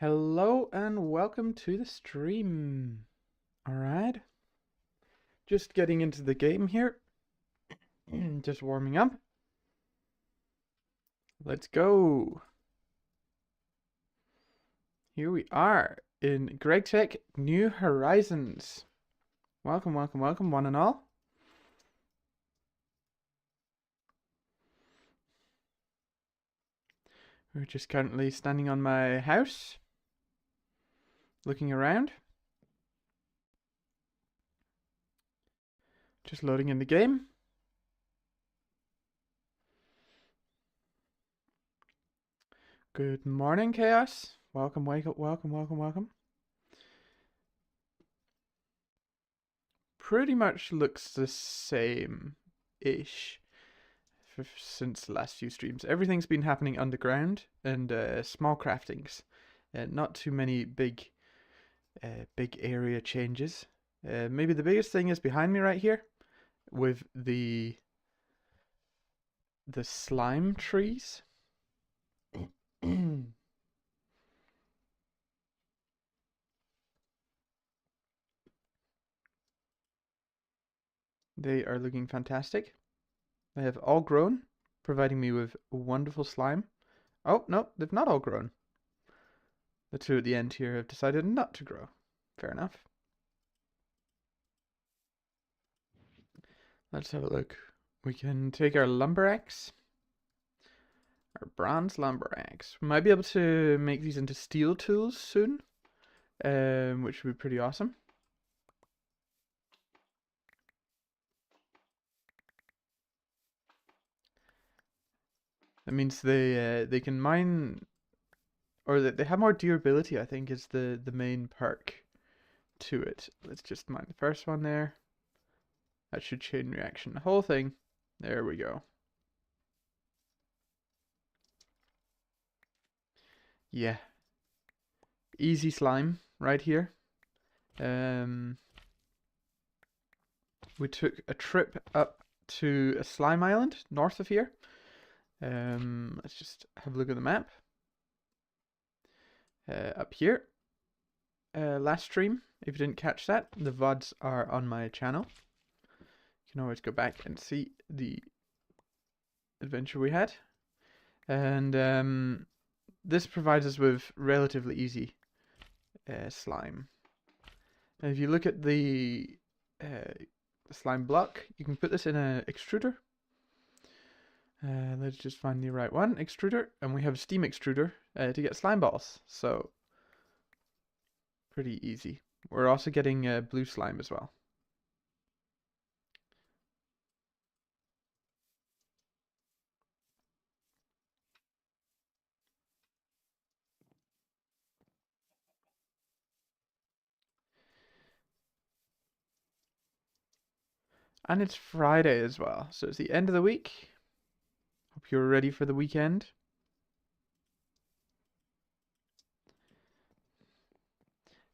Hello and welcome to the stream. Alright, just getting into the game here. Just warming up. Let's go. Here we are in Greg Tech New Horizons. Welcome, welcome, welcome, one and all. We're just currently standing on my house, looking around. Just loading in the game. Good morning, Chaos. Welcome, wake up, welcome, welcome, welcome. Pretty much looks the same-ish since the last few streams. Everything's been happening underground and small craftings. Not too many big area changes. Maybe the biggest thing is behind me right here with the slime trees. They are looking fantastic. They have all grown, providing me with wonderful slime. Oh, no, they've not all grown. The two at the end here have decided not to grow. Fair enough. Let's have a look. We can take our lumber axe. Our bronze lumber axe. We might be able to make these into steel tools soon. Which would be pretty awesome. That means they can mine, or that they have more durability, I think, is the main perk to it. Let's just mine the first one there. That should chain reaction the whole thing. There we go. Yeah. Easy slime right here. We took a trip up to a slime island north of here. Let's just have a look at the map. Up here. Last stream, if you didn't catch that, the VODs are on my channel. You can always go back and see the adventure we had. And this provides us with relatively easy slime. And if you look at the slime block, you can put this in an extruder. Let's just find the right one. Extruder, and we have a steam extruder to get slime balls. So, pretty easy. We're also getting blue slime as well. And it's Friday as well, so it's the end of the week. Hope you're ready for the weekend.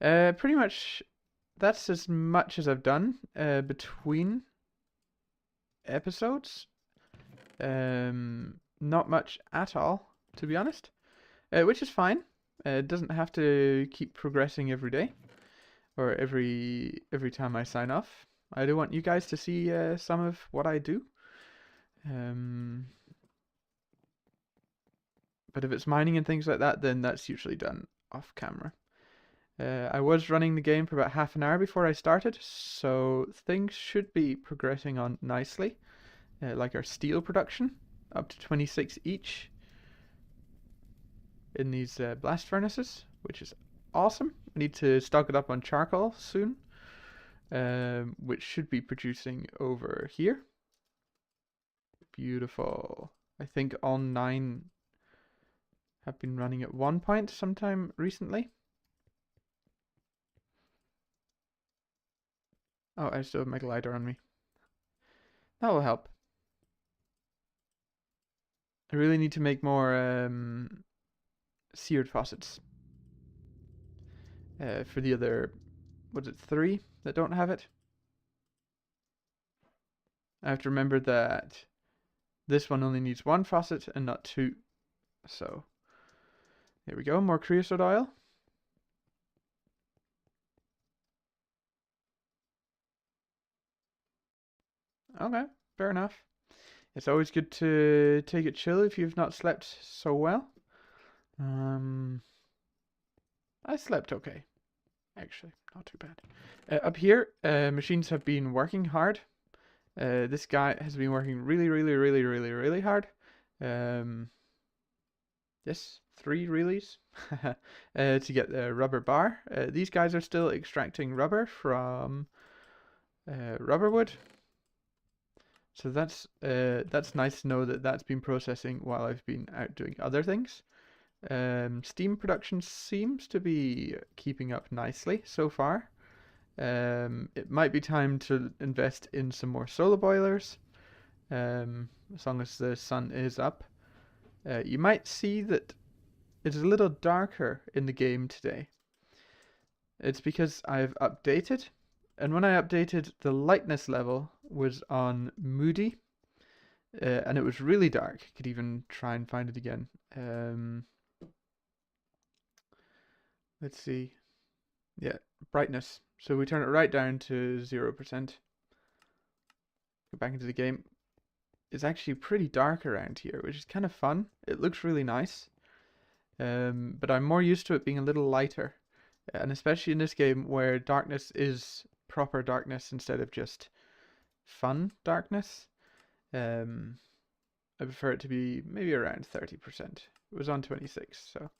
Pretty much that's as much as I've done between episodes. Not much at all, to be honest, which is fine. It doesn't have to keep progressing every day or every time I sign off. I do want you guys to see some of what I do. But if it's mining and things like that, then that's usually done off camera. I was running the game for about half an hour before I started, so things should be progressing on nicely. Like our steel production, up to 26 each in these blast furnaces, which is awesome. I need to stock it up on charcoal soon, which should be producing over here. Beautiful. I think all 9 have been running at one point sometime recently. Oh, I still have my glider on me. That will help. I really need to make more seared faucets. For the other, what is it, 3 that don't have it? I have to remember that this one only needs 1 faucet and not 2. So, there we go, more creosote oil. Okay, fair enough. It's always good to take it chill if you've not slept so well. Um, I slept okay, actually, not too bad. Up here, machines have been working hard. This guy has been working really, really, really, really, really hard. Um, yes, 3 reallys to get the rubber bar. These guys are still extracting rubber from rubber wood. So that's nice to know that that's been processing while I've been out doing other things. Steam production seems to be keeping up nicely so far. It might be time to invest in some more solar boilers, as long as the sun is up. You might see that it's a little darker in the game today. It's because I've updated, and when I updated, the lightness level was on moody, and it was really dark. Could even try and find it again. Let's see. Yeah, brightness. So we turn it right down to 0%. Go back into the game. It's actually pretty dark around here, which is kind of fun. It looks really nice. But I'm more used to it being a little lighter. And especially in this game where darkness is proper darkness instead of just fun darkness. Um, I prefer it to be maybe around 30%. It was on 26, so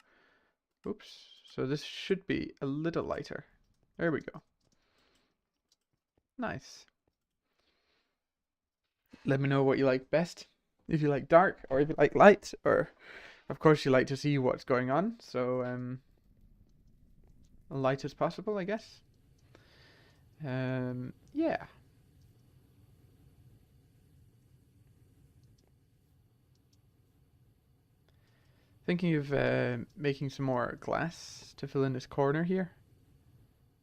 oops. So this should be a little lighter. There we go. Nice. Let me know what you like best. If you like dark or if you like light, or of course you like to see what's going on. So light as possible, I guess. Yeah. Thinking of making some more glass to fill in this corner here.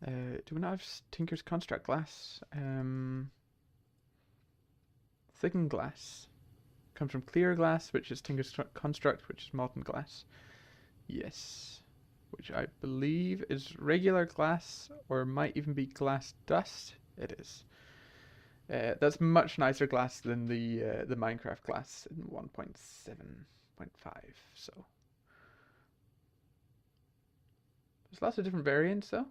Do we not have Tinker's Construct glass? Thickened glass. Comes from clear glass, which is Tinker's Construct, which is molten glass. Yes. Which I believe is regular glass, or might even be glass dust. It is. That's much nicer glass than the Minecraft glass in 1.7.5. So there's lots of different variants though.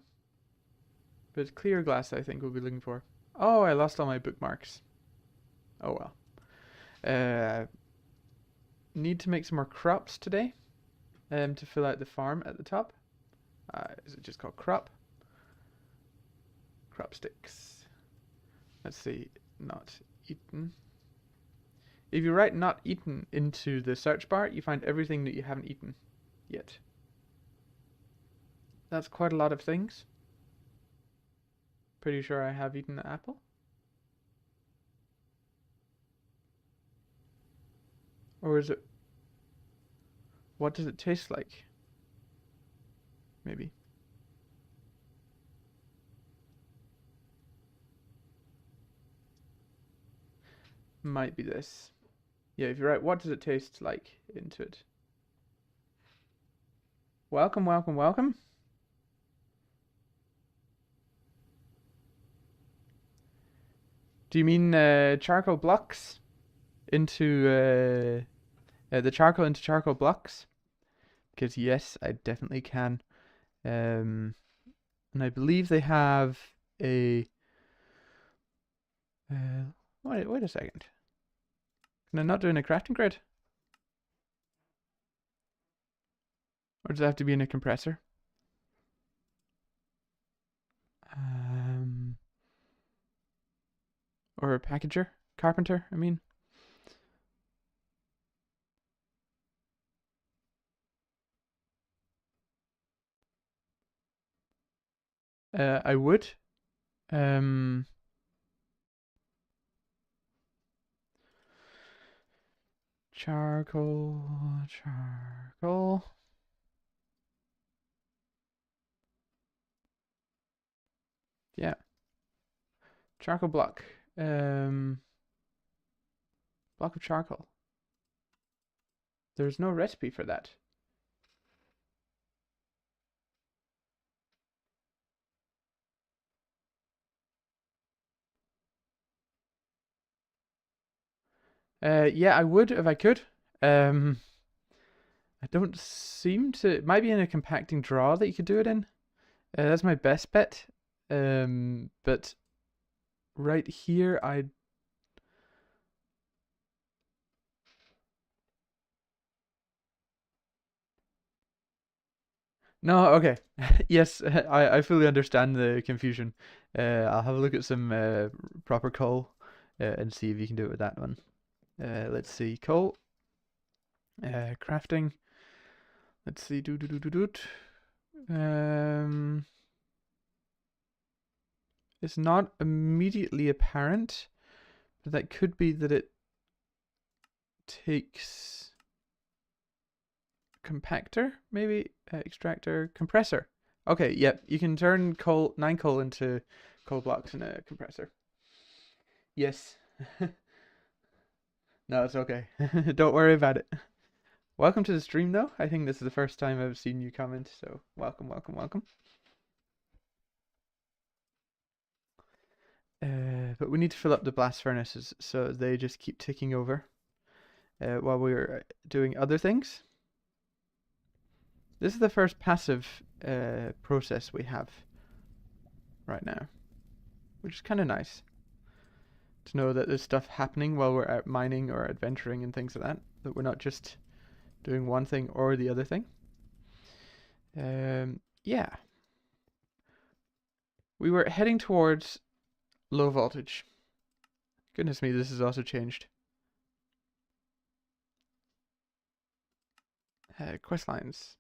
But it's clear glass I think we'll be looking for. Oh, I lost all my bookmarks. Oh well. Need to make some more crops today. To fill out the farm at the top. Is it just called crop? Crop sticks. Let's see. Not eaten. If you write not eaten into the search bar, you find everything that you haven't eaten yet. That's quite a lot of things. Pretty sure I have eaten the apple. Or is it... What does it taste like? Maybe. Might be this. Yeah, if you write what does it taste like into it. Welcome, welcome, welcome. Do you mean charcoal blocks into the charcoal into charcoal blocks? Because yes, I definitely can. And I believe they have a. Wait a second. Can I not do in a crafting grid? Or does it have to be in a compressor? Or a packager? Carpenter, I mean. I would. Charcoal. Yeah. Charcoal block. Block of charcoal. There's no recipe for that. Yeah, I would if I could. Um, I don't seem to. It might be in a compacting draw that you could do it in. That's my best bet. But right here, I no. Okay, yes, I fully understand the confusion. I'll have a look at some proper coal and see if you can do it with that one. Let's see, coal, crafting. Let's see, do. Um, it's not immediately apparent, but that could be that it takes compactor, maybe extractor, compressor. Okay, yep, you can turn 9 coal into coal blocks in a compressor. Yes. No, it's okay. Don't worry about it. Welcome to the stream, though. I think this is the first time I've seen you comment, so welcome, welcome, welcome. But we need to fill up the blast furnaces, so they just keep ticking over while we're doing other things. This is the first passive process we have right now, which is kind of nice to know that there's stuff happening while we're out mining or adventuring and things like that, that we're not just doing one thing or the other thing. Yeah. We were heading towards low voltage. Goodness me, this has also changed. Quest lines.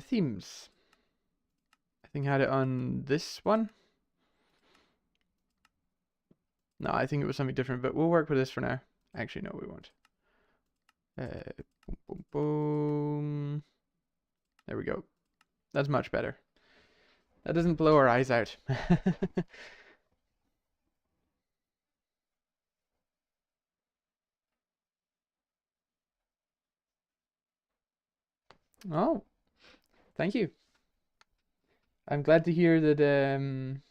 Themes. I think I had it on this one. No, I think it was something different, but we'll work with this for now. Actually, no, we won't. Boom, boom, boom. There we go. That's much better. That doesn't blow our eyes out. Oh, thank you. I'm glad to hear that.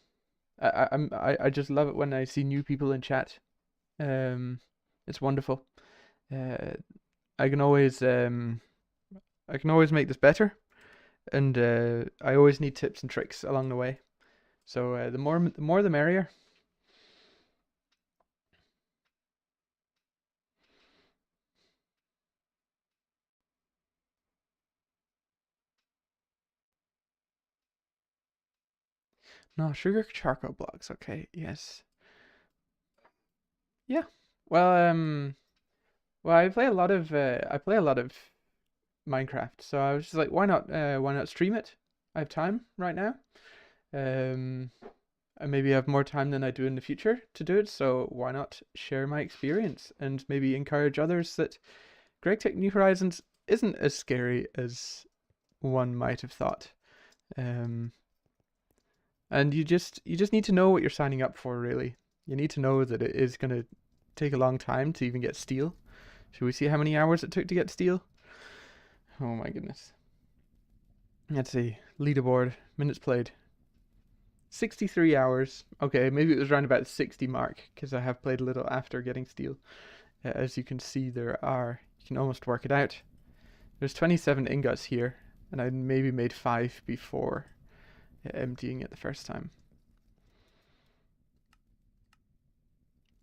I just love it when I see new people in chat. It's wonderful. Uh, I can always make this better, and I always need tips and tricks along the way. So the more the merrier. No, sugar charcoal blocks. Okay, yes, yeah. Well, I play a lot of Minecraft, so I was just like, why not stream it? I have time right now. Um, I maybe have more time than I do in the future to do it, so why not share my experience and maybe encourage others that Greg Tech New Horizons isn't as scary as one might have thought. Um, and you just need to know what you're signing up for, really. You need to know that it is going to take a long time to even get steel. Should we see how many hours it took to get steel? Oh my goodness. Let's see. Leaderboard. Minutes played. 63 hours. Okay, maybe it was around about 60 mark because I have played a little after getting steel. As you can see, you can almost work it out. There's 27 ingots here, and I maybe made 5 before emptying it the first time.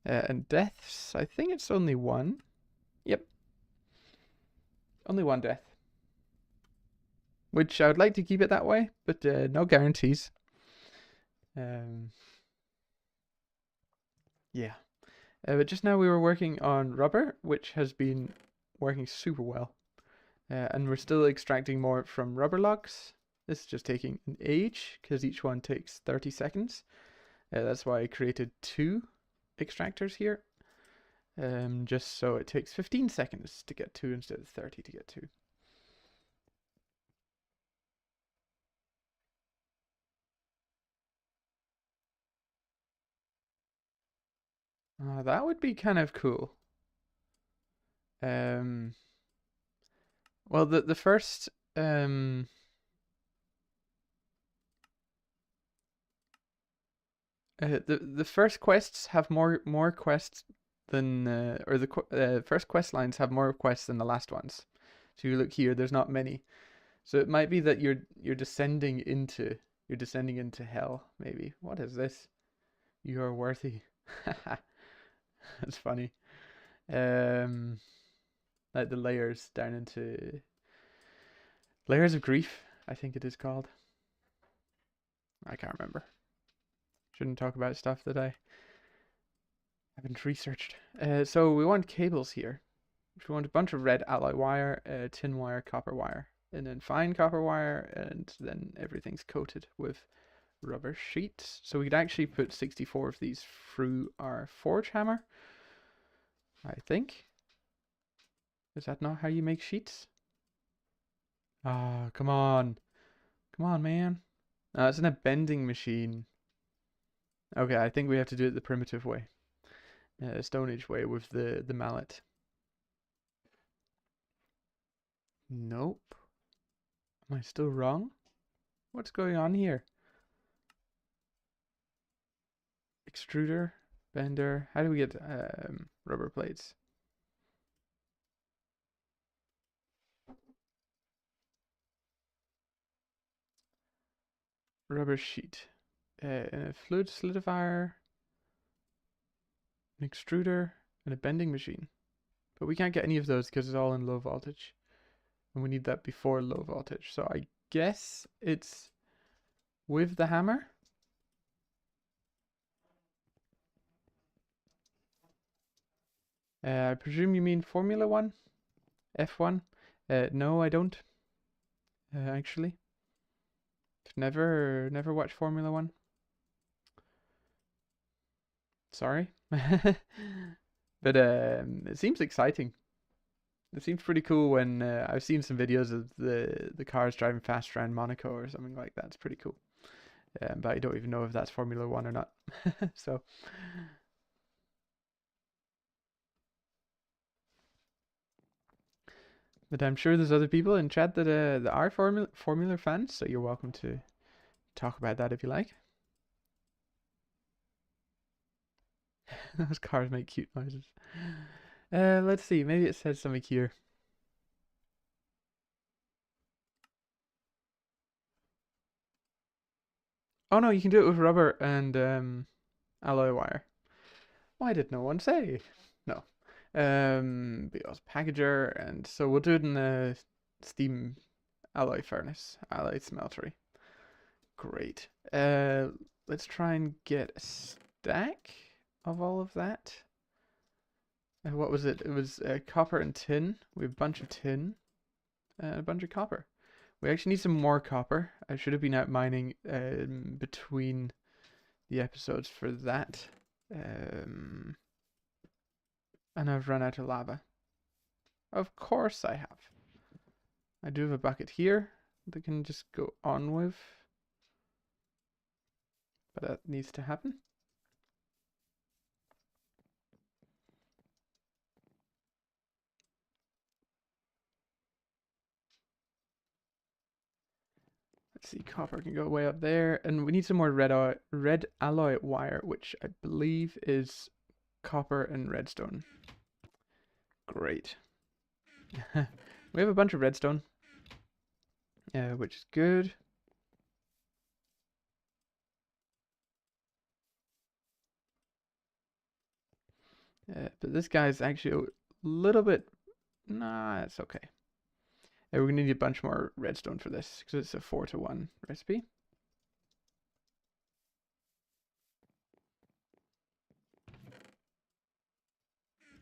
And deaths, I think it's only one. Yep. Only one death. Which I would like to keep it that way, but no guarantees. Yeah. But just now we were working on rubber, which has been working super well. And we're still extracting more from rubber logs. This is just taking an age, because each one takes 30 seconds. That's why I created 2 extractors here. Just so it takes 15 seconds to get 2 instead of 30 to get 2. That would be kind of cool. Well, the first The first quests have more quests than or the first quest lines have more quests than the last ones. So you look here, there's not many. So it might be that you're descending into hell. Maybe. What is this? You are worthy. That's funny. Um, like the layers down into layers of grief. I think it is called. I can't remember. Shouldn't talk about stuff that I haven't researched. So we want cables here. We want a bunch of red alloy wire, tin wire, copper wire, and then fine copper wire, and then everything's coated with rubber sheets. So we could actually put 64 of these through our forge hammer, I think. Is that not how you make sheets? Ah, come on. Come on, man. No, it's in a bending machine. Okay, I think we have to do it the primitive way. Stone Age way with the mallet. Nope. Am I still wrong? What's going on here? Extruder, bender. How do we get rubber plates? Rubber sheet. A fluid solidifier, an extruder, and a bending machine. But we can't get any of those because it's all in low voltage. And we need that before low voltage. So I guess it's with the hammer. I presume you mean Formula 1? F1? No, I don't. Actually. Never watched Formula 1. Sorry. But it seems exciting. It seems pretty cool when I've seen some videos of the cars driving fast around Monaco or something like that. It's pretty cool. But I don't even know if that's Formula 1 or not. So, but I'm sure there's other people in chat that are Formula fans, so you're welcome to talk about that if you like. Those cars make cute noises. Let's see. Maybe it says something here. Oh no, you can do it with rubber and alloy wire. Why did no one say? No. Because packager, and so we'll do it in the steam alloy furnace, alloy smeltery. Great. Let's try and get a stack of all of that. What was it? It was copper and tin. We have a bunch of tin and a bunch of copper. We actually need some more copper. I should have been out mining between the episodes for that. And I've run out of lava. Of course I have. I do have a bucket here that can just go on with. But that needs to happen. Let's see, copper can go way up there. And we need some more red alloy wire, which I believe is copper and redstone. Great. We have a bunch of redstone, which is good. But this guy's actually a little bit... Nah, it's okay. We're going to need a bunch more redstone for this, because it's a 4-to-1 recipe.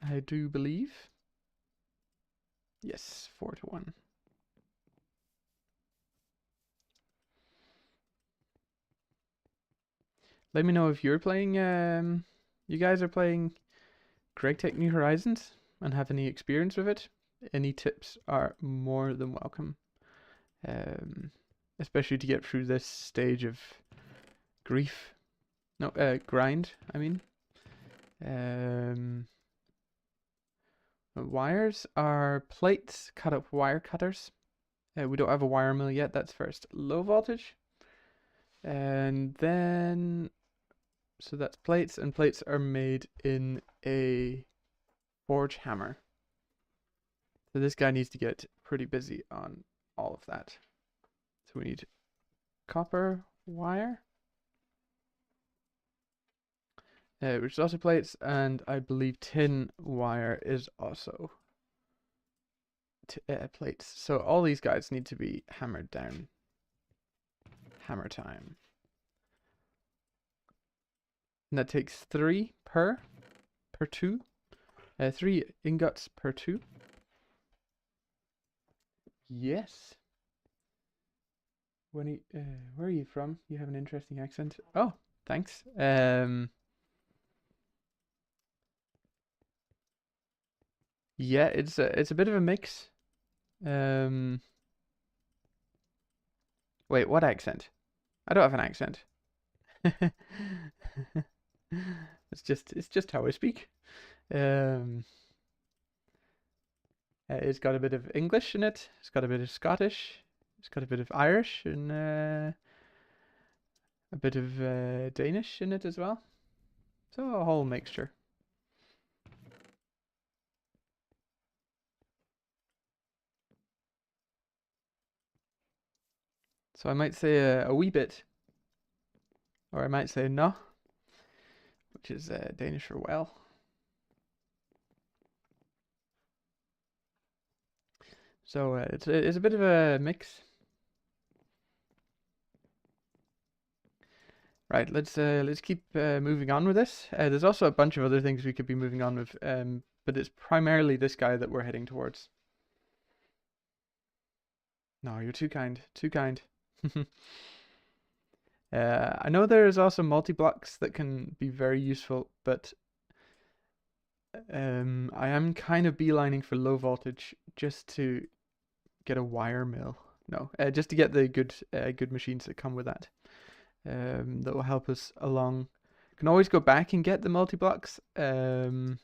I do believe. Yes, 4-to-1. Let me know if you're playing, you guys are playing Tech New Horizons and have any experience with it. Any tips are more than welcome. Especially to get through this stage of grief. No, grind, I mean. Wires are plates cut up wire cutters. We don't have a wire mill yet. That's first low voltage. And then So that's plates, and plates are made in a forge hammer. So this guy needs to get pretty busy on all of that. So we need copper wire, which is also plates, and I believe tin wire is also plates. So all these guys need to be hammered down. Hammer time. And that takes 3 per 2. 3 ingots per 2. Yes. Where are you from? You have an interesting accent. Oh, thanks. Yeah, it's a bit of a mix. Wait, what accent? I don't have an accent. It's just how I speak. Um, it's got a bit of English in it. It's got a bit of Scottish. It's got a bit of Irish and a bit of Danish in it as well. So a whole mixture. So I might say a wee bit, or I might say no, which is Danish for well. So it's a bit of a mix. Right, let's keep moving on with this. There's also a bunch of other things we could be moving on with, but it's primarily this guy that we're heading towards. No, you're too kind, too kind. I know there is also multi-blocks that can be very useful, but I am kind of beelining for low voltage just to get a wire mill. No, just to get the good machines that come with that. That will help us along. Can always go back and get the multi-blocks if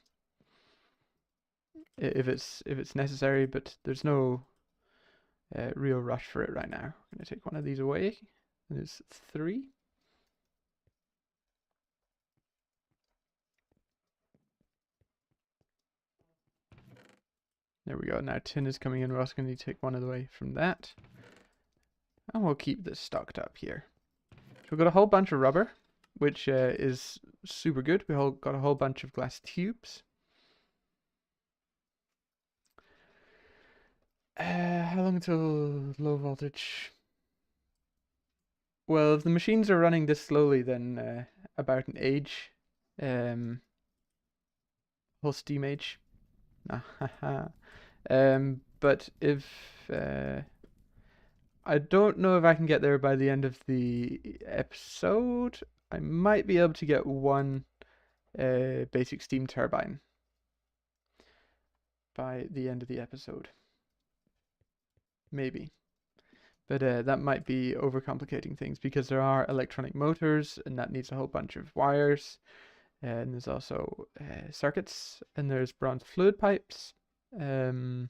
it's necessary, but there's no real rush for it right now. I'm gonna take one of these away. And it's 3. There we go. Now tin is coming in. We're also going to need to take one away from that. And we'll keep this stocked up here. So we've got a whole bunch of rubber, which is super good. We got a whole bunch of glass tubes. How long until low voltage? Well, if the machines are running this slowly, then about an age. Whole steam age. But if I don't know if I can get there by the end of the episode. I might be able to get one basic steam turbine by the end of the episode. Maybe. But that might be overcomplicating things because there are electronic motors and that needs a whole bunch of wires. And there's also circuits, and there's bronze fluid pipes, and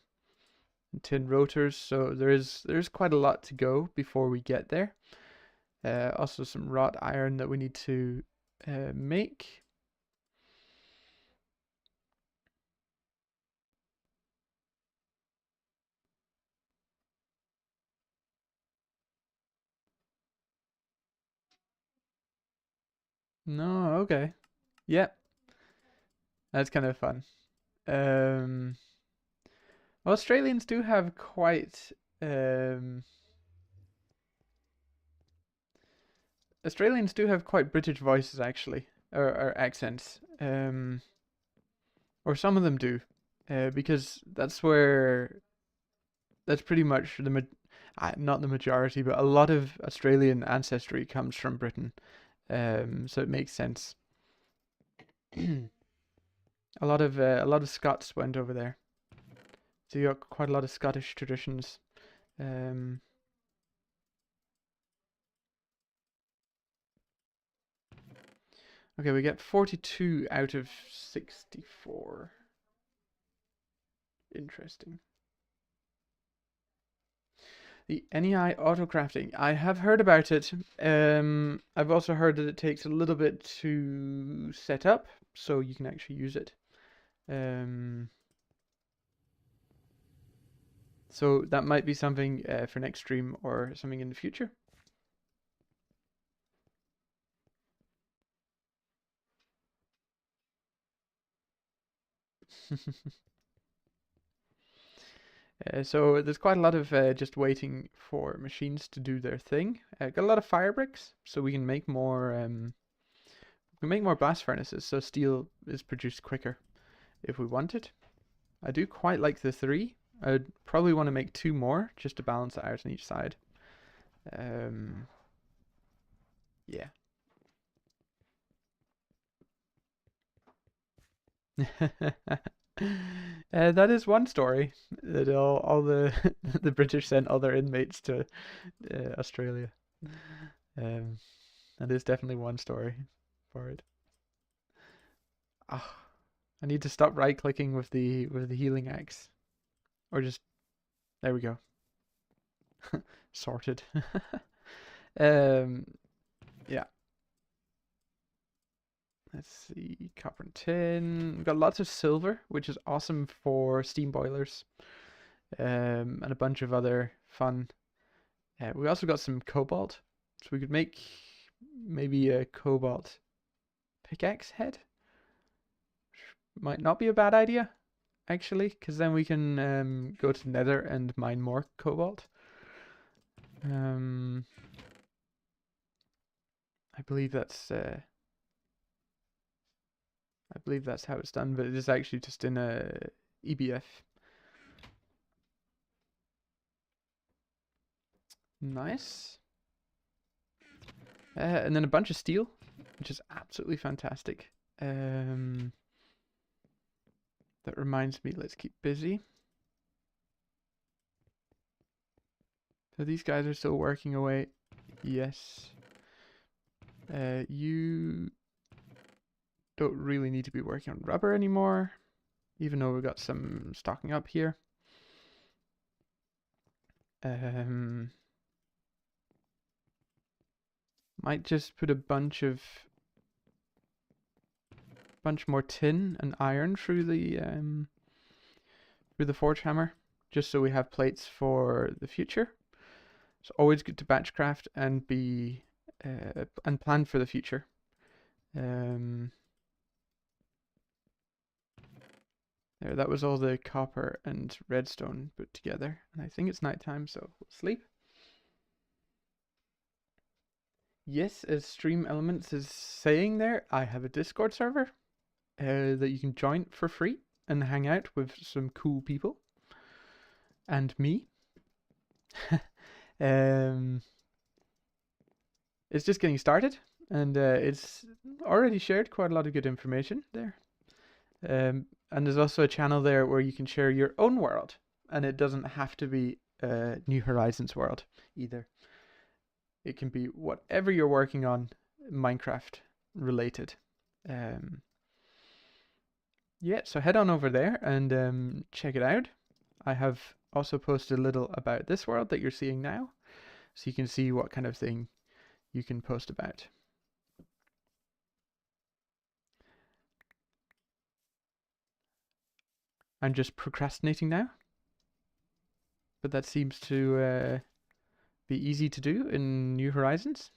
tin rotors. So there's quite a lot to go before we get there. Also some wrought iron that we need to make. No, okay. Yep. That's kind of fun. Um, Australians do have quite Australians do have quite British voices actually, or accents. Or some of them do, because that's pretty much not the majority, but a lot of Australian ancestry comes from Britain. So it makes sense. a lot of Scots went over there, so you got quite a lot of Scottish traditions. Um, okay, we get 42 out of 64. Interesting. The NEI auto crafting. I have heard about it. I've also heard that it takes a little bit to set up, so you can actually use it. So that might be something for next stream or something in the future. So there's quite a lot of just waiting for machines to do their thing. Got a lot of fire bricks, so we can make more. We can make more blast furnaces, so steel is produced quicker if we want it. I do quite like the 3. I'd probably want to make 2 more just to balance it out on each side. Yeah. That is one story that all the the British sent all their inmates to Australia. That is definitely one story for it. Ah, I need to stop right clicking with the healing axe, or just there we go. Sorted. Yeah. Let's see, copper and tin. We've got lots of silver, which is awesome for steam boilers, and a bunch of other fun. We also got some cobalt, so we could make maybe a cobalt pickaxe head. Might not be a bad idea, actually, because then we can go to Nether and mine more cobalt. I believe that's how it's done, but it is actually just in a EBF. Nice. And then a bunch of steel, which is absolutely fantastic. That reminds me, let's keep busy. So these guys are still working away. Yes. You don't really need to be working on rubber anymore, even though we've got some stocking up here. Might just put a bunch more tin and iron through the forge hammer, just so we have plates for the future. It's always good to batch craft and be and plan for the future. There, that was all the copper and redstone put together, and I think it's nighttime, so we'll sleep. Yes, as Stream Elements is saying there, I have a Discord server that you can join for free and hang out with some cool people and me. It's just getting started, and it's already shared quite a lot of good information there. And there's also a channel there where you can share your own world, and it doesn't have to be New Horizons world either. It can be whatever you're working on, Minecraft related. Yeah, so head on over there and check it out. I have also posted a little about this world that you're seeing now, so you can see what kind of thing you can post about. I'm just procrastinating now, but that seems to be easy to do in New Horizons.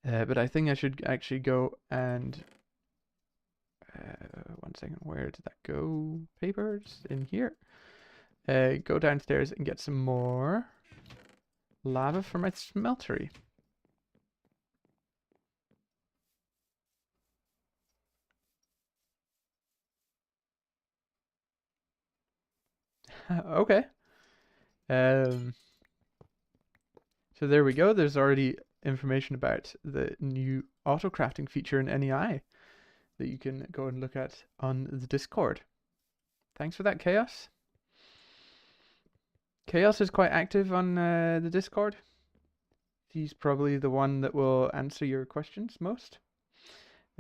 But I think I should actually go and... one second, where did that go? Papers in here. Go downstairs and get some more lava for my smeltery. Okay. So there we go. There's already information about the new auto crafting feature in NEI that you can go and look at on the Discord. Thanks for that, Chaos. Chaos is quite active on the Discord. He's probably the one that will answer your questions most.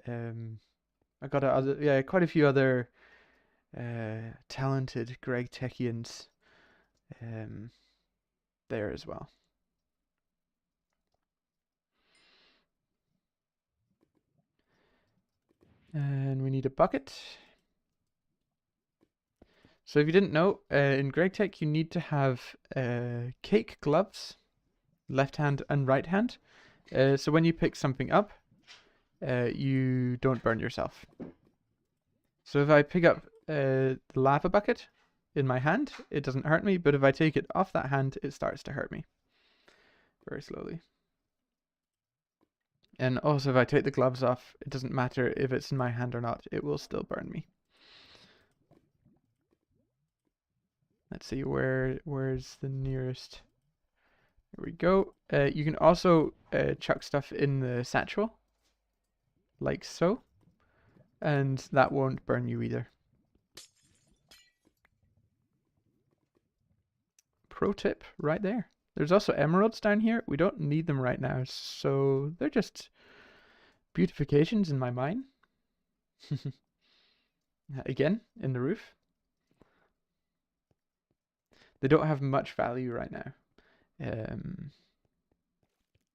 I got quite a few other talented Greg Techians there as well. And we need a bucket. So if you didn't know, in GregTech you need to have cake gloves, left hand and right hand. So when you pick something up, you don't burn yourself. So if I pick up the lava bucket in my hand, it doesn't hurt me, but if I take it off that hand, it starts to hurt me very slowly. And also if I take the gloves off, it doesn't matter if it's in my hand or not, it will still burn me. Let's see, where's the nearest? There we go. You can also chuck stuff in the satchel, like so, and that won't burn you either. Pro tip right there. There's also emeralds down here. We don't need them right now, so they're just beautifications in my mine. Again, in the roof. They don't have much value right now,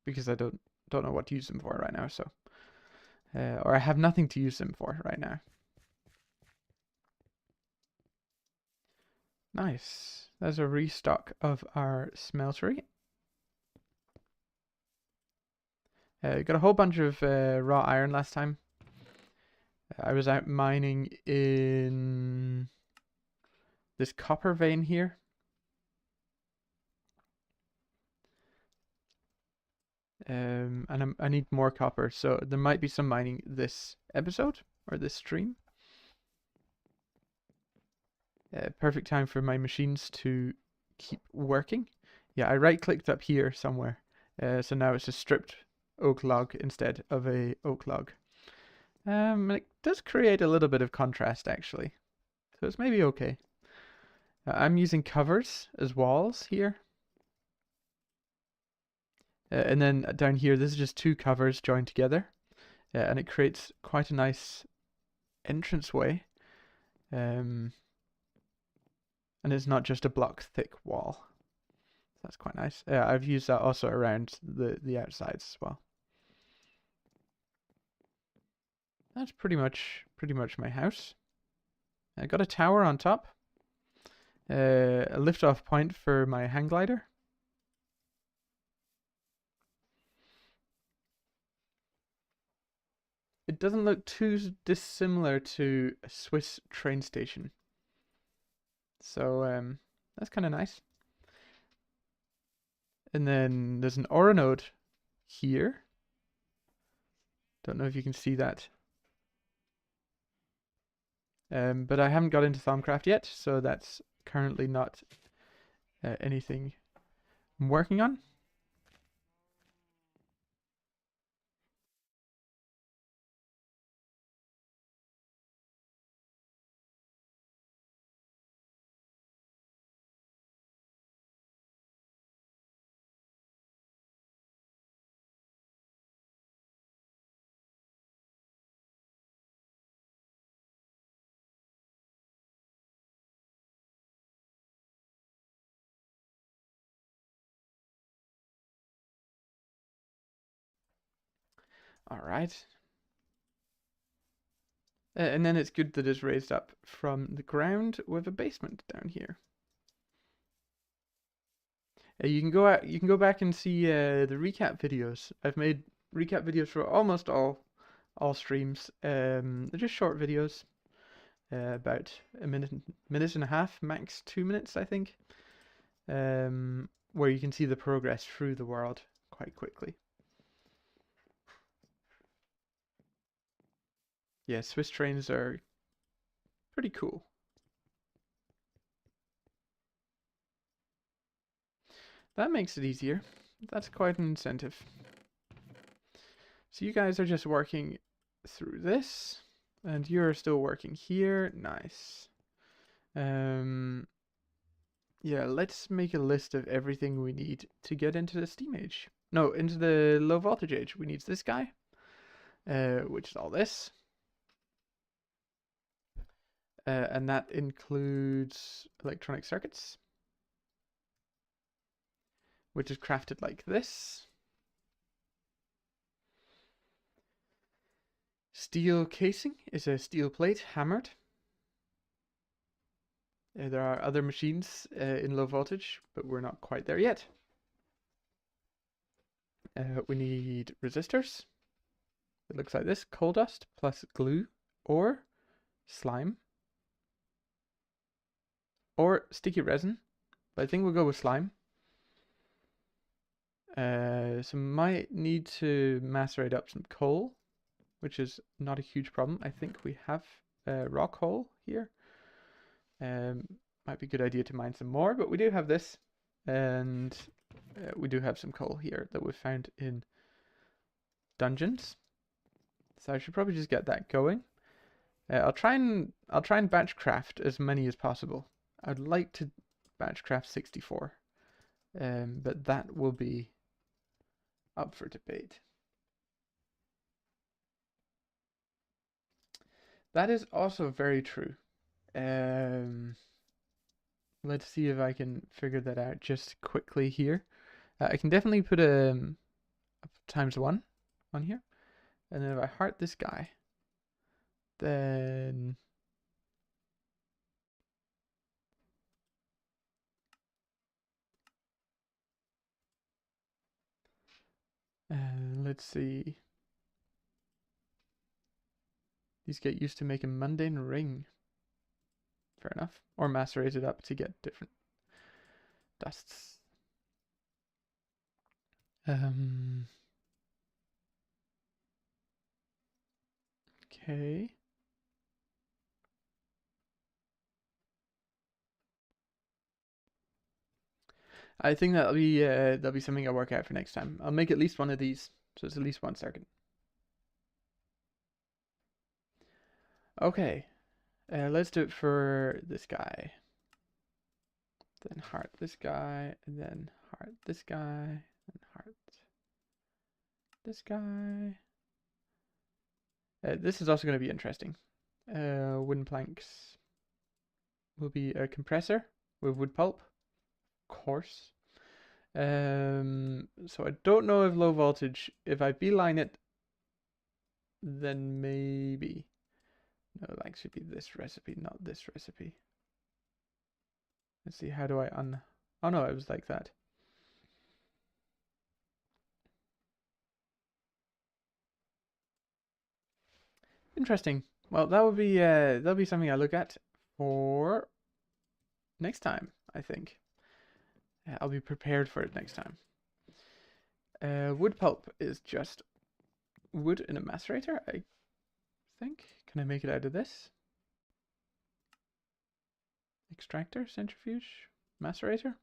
because I don't know what to use them for right now. So, or I have nothing to use them for right now. Nice. That's a restock of our smeltery. Got a whole bunch of raw iron last time. I was out mining in this copper vein here. And I need more copper, so there might be some mining this episode or this stream. Perfect time for my machines to keep working. Yeah, I right-clicked up here somewhere, so now it's a stripped oak log instead of a oak log. It does create a little bit of contrast actually, so it's maybe okay. I'm using covers as walls here. And then down here, this is just two covers joined together, and it creates quite a nice entranceway. And it's not just a block thick wall. That's quite nice. I've used that also around the outsides as well. That's pretty much my house. I got a tower on top. A lift-off point for my hang glider. It doesn't look too dissimilar to a Swiss train station. So that's kind of nice. And then there's an ore node here. Don't know if you can see that. But I haven't got into Thaumcraft yet, so that's currently not anything I'm working on. All right. And then it's good that it's raised up from the ground with a basement down here. You can go back and see the recap videos. I've made recap videos for almost all streams. They're just short videos, about a minute and a half, max 2 minutes, I think. Where you can see the progress through the world quite quickly. Yeah, Swiss trains are pretty cool. That makes it easier. That's quite an incentive. So you guys are just working through this, and you're still working here. Nice. Yeah, let's make a list of everything we need to get into the steam age. No, into the low voltage age. We need this guy, which is all this. And that includes electronic circuits. which is crafted like this. Steel casing is a steel plate hammered. There are other machines in low voltage, but we're not quite there yet. We need resistors. It looks like this: coal dust plus glue or slime or sticky resin. But I think we'll go with slime. So might need to macerate up some coal, which is not a huge problem. I think we have raw coal here. Might be a good idea to mine some more, but we do have this, and we do have some coal here that we found in dungeons. So I should probably just get that going. I'll try and batch craft as many as possible. I'd like to batch craft 64, but that will be up for debate. That is also very true. Let's see if I can figure that out just quickly here. I can definitely put a ×1 on here, and then if I heart this guy, then let's see. These get used to making mundane ring. Fair enough. Or macerate it up to get different dusts. Okay. I think that'll be something I'll work out for next time. I'll make at least one of these, so it's at least 1 circuit. Okay, let's do it for this guy. Then heart this guy, and then heart this guy, and heart this guy. This is also going to be interesting. Wooden planks will be a compressor with wood pulp, of course. So I don't know if low voltage, if I beeline it, then maybe. No, it actually be this recipe, not this recipe. Let's see, how do I oh no, it was like that. Interesting. Well, that'll be something I look at for next time, I think. I'll be prepared for it next time. Wood pulp is just wood in a macerator, I think. Can I make it out of this? Extractor, centrifuge, macerator.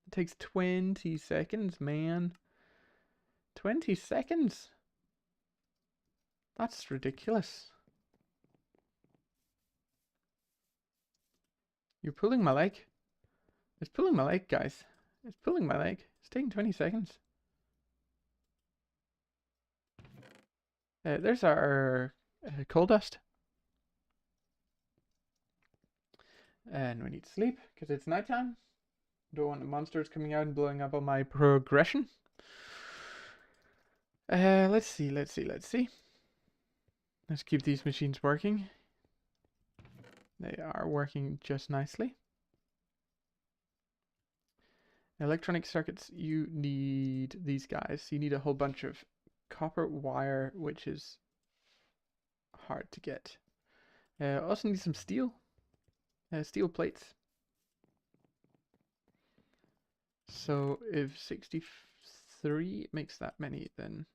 It takes 20 seconds, man. 20 seconds? That's ridiculous. You're pulling my leg. It's pulling my leg, guys. It's pulling my leg. It's taking 20 seconds. There's our coal dust. And we need to sleep because it's nighttime. Don't want the monsters coming out and blowing up on my progression. Let's see. Let's keep these machines working. They are working just nicely. Electronic circuits, you need these guys. You need a whole bunch of copper wire, which is hard to get. Also need some steel. Steel plates. So if 63 makes that many, then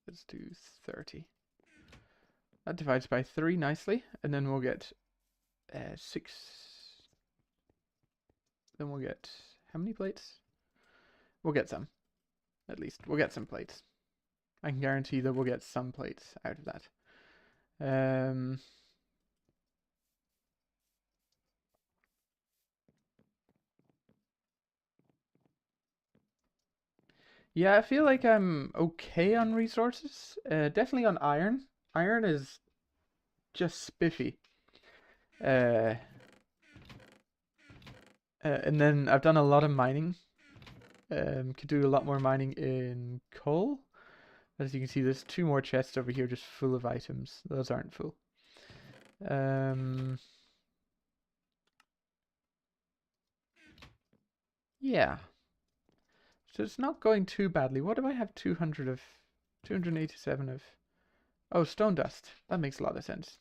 let's do 30. That divides by 3 nicely, and then we'll get 6. Then we'll get how many plates? We'll get some. At least we'll get some plates. I can guarantee that we'll get some plates out of that. Yeah, I feel like I'm okay on resources. Definitely on iron. Iron is just spiffy. And then I've done a lot of mining. Could do a lot more mining in coal. As you can see, there's 2 more chests over here just full of items. Those aren't full. Yeah. So it's not going too badly. What do I have 200 of? 287 of. Oh, stone dust. That makes a lot of sense.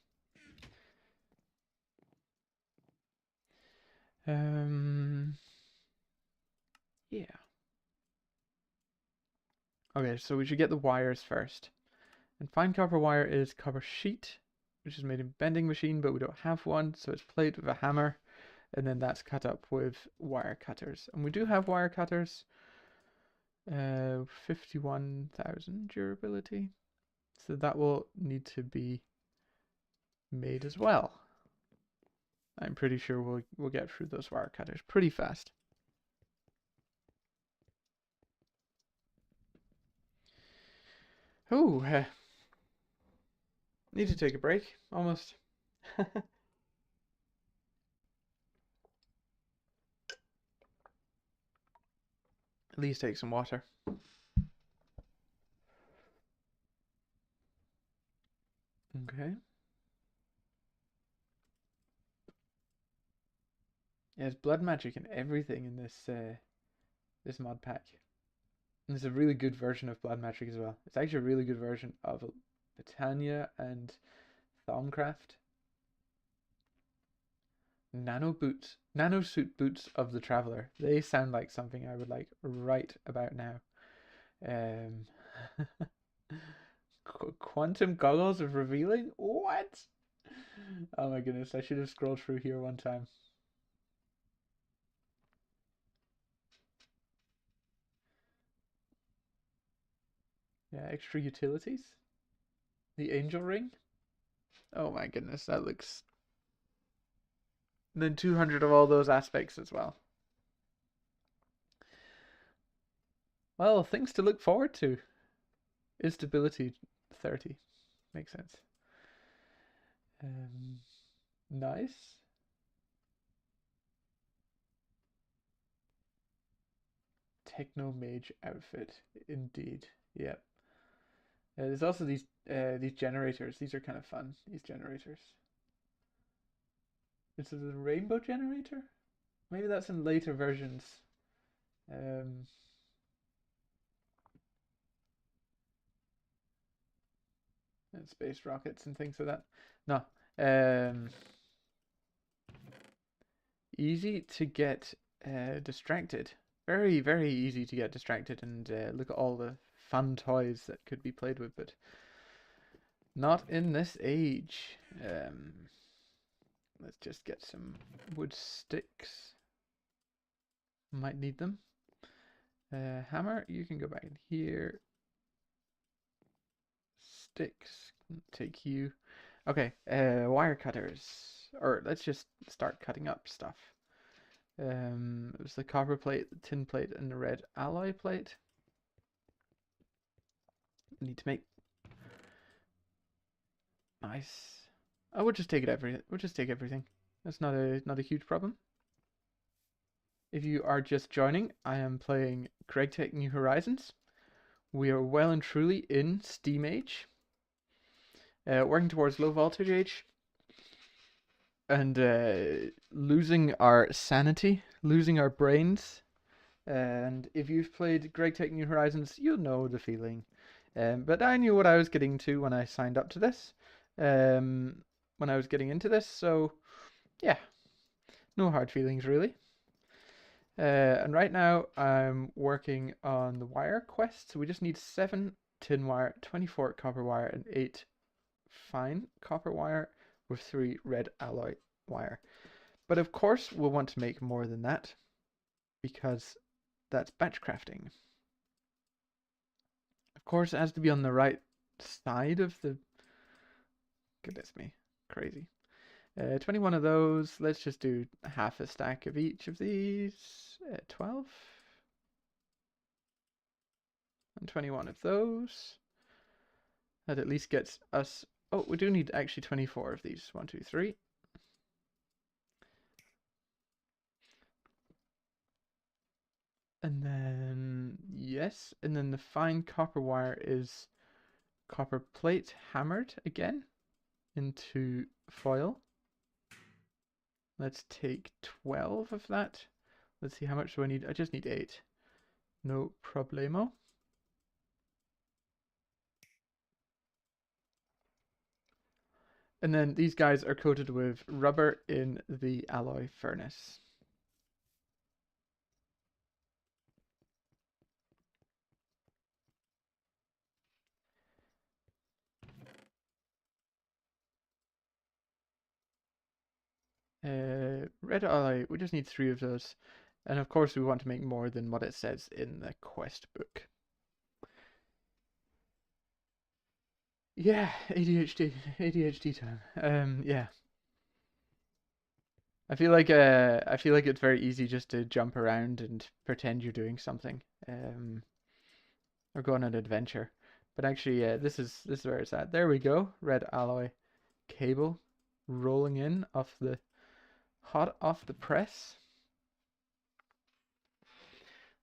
Yeah. Okay, so we should get the wires first. And fine copper wire is copper sheet, which is made in bending machine, but we don't have one, so it's played with a hammer, and then that's cut up with wire cutters. And we do have wire cutters. 51,000 durability. So that will need to be made as well. I'm pretty sure we'll get through those wire cutters pretty fast. Oh, need to take a break, almost. At least take some water. Okay. Yeah, there's blood magic and everything in this mod pack. And there's a really good version of blood magic as well. It's actually a really good version of Britannia and Thaumcraft. Nano suit boots of the Traveler. They sound like something I would like right about now. Um, Quantum goggles of revealing? What? Oh my goodness! I should have scrolled through here one time. Yeah, extra utilities. The angel ring. Oh my goodness, that looks. And then 200 of all those aspects as well. Well, things to look forward to. Instability 30. Makes sense. Nice. Techno mage outfit, indeed. Yep. There's also these generators. These are kind of fun. These generators. Is it a rainbow generator? Maybe that's in later versions. Um, and space rockets and things like that. No. Easy to get distracted. Very, very easy to get distracted and look at all the fun toys that could be played with, but not in this age. Let's just get some wood sticks. Might need them. Hammer, you can go back in here. Sticks, take you. Okay, wire cutters. Or let's just start cutting up stuff. It was the copper plate, the tin plate, and the red alloy plate. Need to make nice. I would just take everything. We'll just take everything. That's not a huge problem. If you are just joining, I am playing Tech New Horizons. We are well and truly in Steam Age, working towards low voltage age, and losing our sanity, losing our brains. And if you've played Tech New Horizons, you'll know the feeling. But I knew what I was getting to when I signed up to this, when I was getting into this. So, yeah, no hard feelings really. And right now I'm working on the wire quest. So we just need 7 tin wire, 24 copper wire, and 8 fine copper wire with 3 red alloy wire. But of course we'll want to make more than that because that's batch crafting. Of course it has to be on the right side of the... Goodness me, crazy. 21 of those. Let's just do half a stack of each of these. 12. And 21 of those. That at least gets us... Oh, we do need actually 24 of these. 1, 2, 3. And then, yes, and then the fine copper wire is copper plate hammered again into foil. Let's take 12 of that. Let's see, how much do I need? I just need 8. No problemo. And then these guys are coated with rubber in the alloy furnace. Red alloy, we just need 3 of those. And of course we want to make more than what it says in the quest book. Yeah, ADHD time. Yeah. I feel like it's very easy just to jump around and pretend you're doing something. Or go on an adventure. But actually, this is where it's at. There we go. Red alloy cable rolling in hot off the press.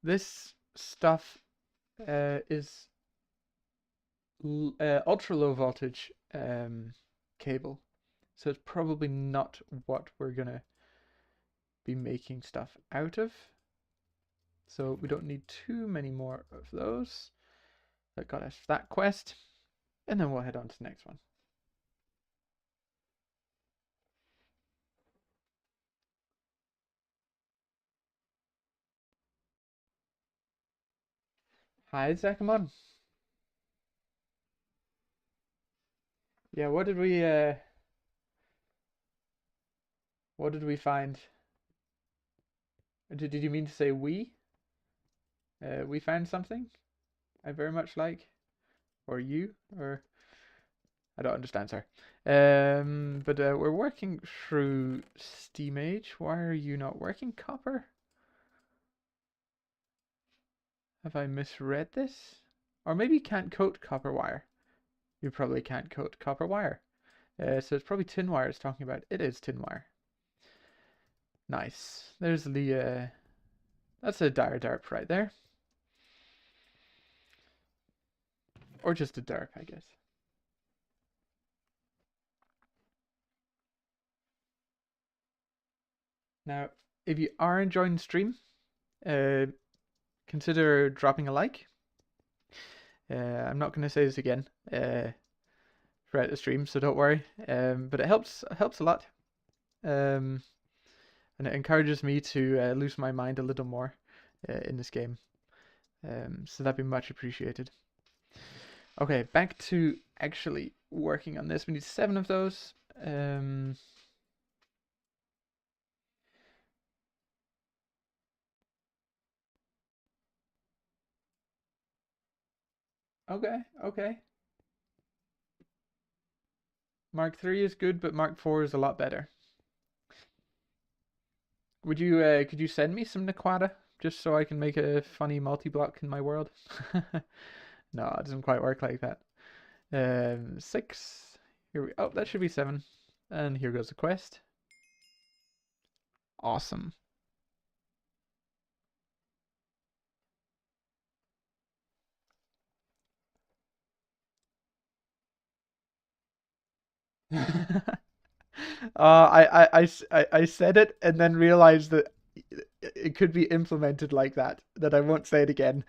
This stuff is ultra low voltage cable, so it's probably not what we're gonna be making stuff out of. So we don't need too many more of those. That got us that quest, and then we'll head on to the next one. Hi, Zakamon. Yeah, what did we find? Did you mean to say we? We found something I very much like, or you, or I don't understand, sir. But we're working through Steam Age. Why are you not working, Copper? Have I misread this? Or maybe you can't coat copper wire. You probably can't coat copper wire. So it's probably tin wire it's talking about. It is tin wire. Nice. There's the, that's a dire derp right there. Or just a derp, I guess. Now, if you are enjoying the stream, consider dropping a like. I'm not going to say this again throughout the stream, so don't worry. But it helps a lot. And it encourages me to lose my mind a little more in this game. So that'd be much appreciated. Okay, back to actually working on this. We need 7 of those. Okay. Mark 3 is good, but Mark 4 is a lot better. Could you send me some Naquata just so I can make a funny multi-block in my world? No, it doesn't quite work like that. 6. Oh, that should be 7. And here goes the quest. Awesome. I said it and then realized that it could be implemented like that. That I won't say it again.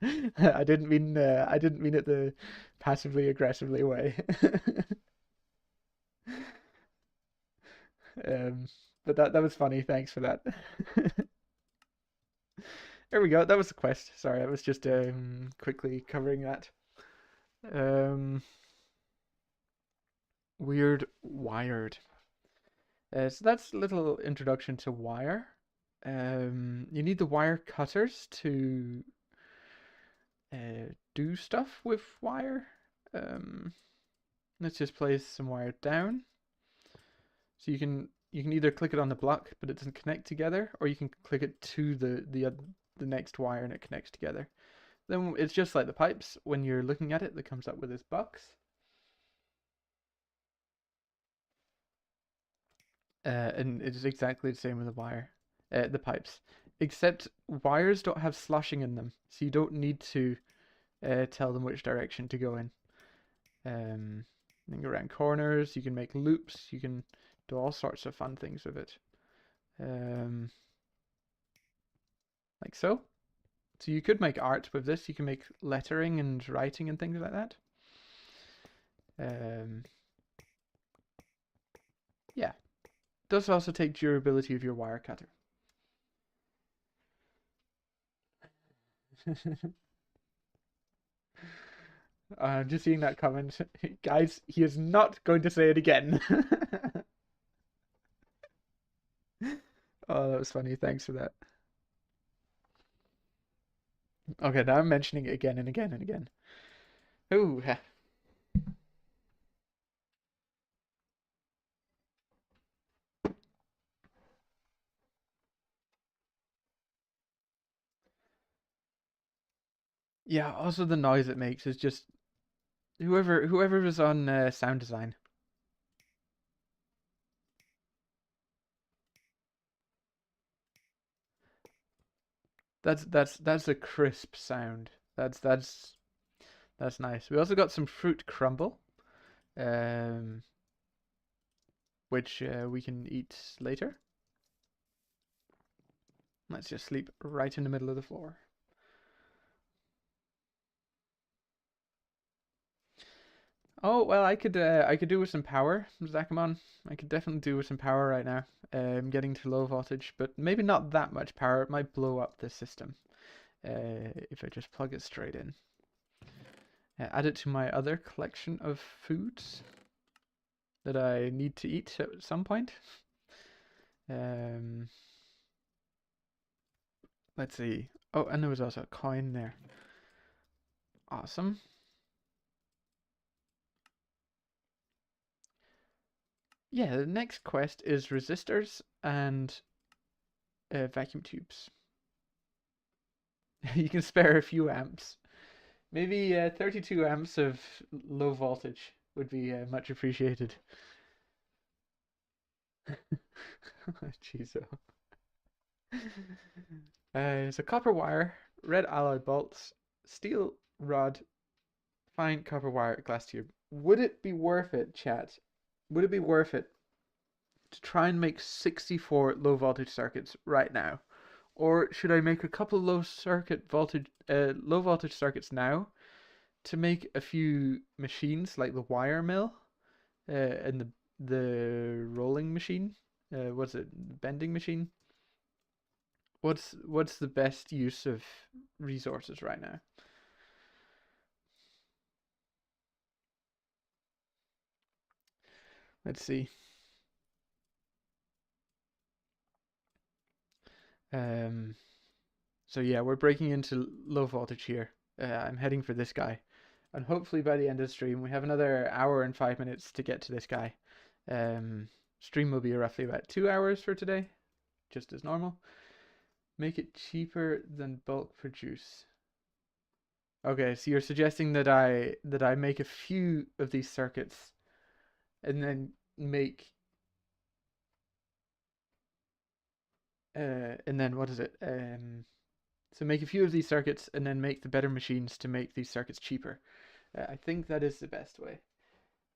I didn't mean it the passively aggressively way. um, but that was funny. Thanks for that. There we go. That was the quest. Sorry, I was just quickly covering that. Weird wired. So that's a little introduction to wire. You need the wire cutters to do stuff with wire. Let's just place some wire down. So you can either click it on the block, but it doesn't connect together, or you can click it to the next wire and it connects together. Then it's just like the pipes. When you're looking at it, that comes up with this box. And it's exactly the same with the wire, the pipes. except wires don't have sloshing in them, so you don't need to tell them which direction to go in. You can go around corners, you can make loops, you can do all sorts of fun things with it. Like so. So you could make art with this, you can make lettering and writing and things like that. Yeah. Does also take durability of your wire cutter. I'm just seeing that comment. Guys, he is not going to say it again. Oh, that was funny. Thanks for that. Okay, now I'm mentioning it again and again and again. Ooh. Yeah, also the noise it makes is just whoever was on sound design. That's a crisp sound. That's nice. We also got some fruit crumble, um, which we can eat later. Let's just sleep right in the middle of the floor. Oh well, I could do with some power, Zakamon. I could definitely do with some power right now. Getting to low voltage, but maybe not that much power. It might blow up the system if I just plug it straight in. Add it to my other collection of foods that I need to eat at some point. Um, let's see. Oh, and there was also a coin there. Awesome. Yeah, the next quest is resistors and vacuum tubes. You can spare a few amps. Maybe 32 amps of low voltage would be much appreciated. Jeez. So copper wire, red alloy bolts, steel rod, fine copper wire, glass tube. Would it be worth it, chat? Would it be worth it to try and make 64 low voltage circuits right now? Or should I make a couple low voltage circuits now to make a few machines like the wire mill and the rolling machine? What's it? Bending machine? What's the best use of resources right now? Let's see. Um, so yeah, we're breaking into low voltage here. I'm heading for this guy, and hopefully by the end of the stream we have another hour and 5 minutes to get to this guy. Stream will be roughly about 2 hours for today, just as normal. Make it cheaper than bulk produce. Okay, so you're suggesting that I make a few of these circuits and then make and then what is it? So make a few of these circuits and then make the better machines to make these circuits cheaper. I think that is the best way.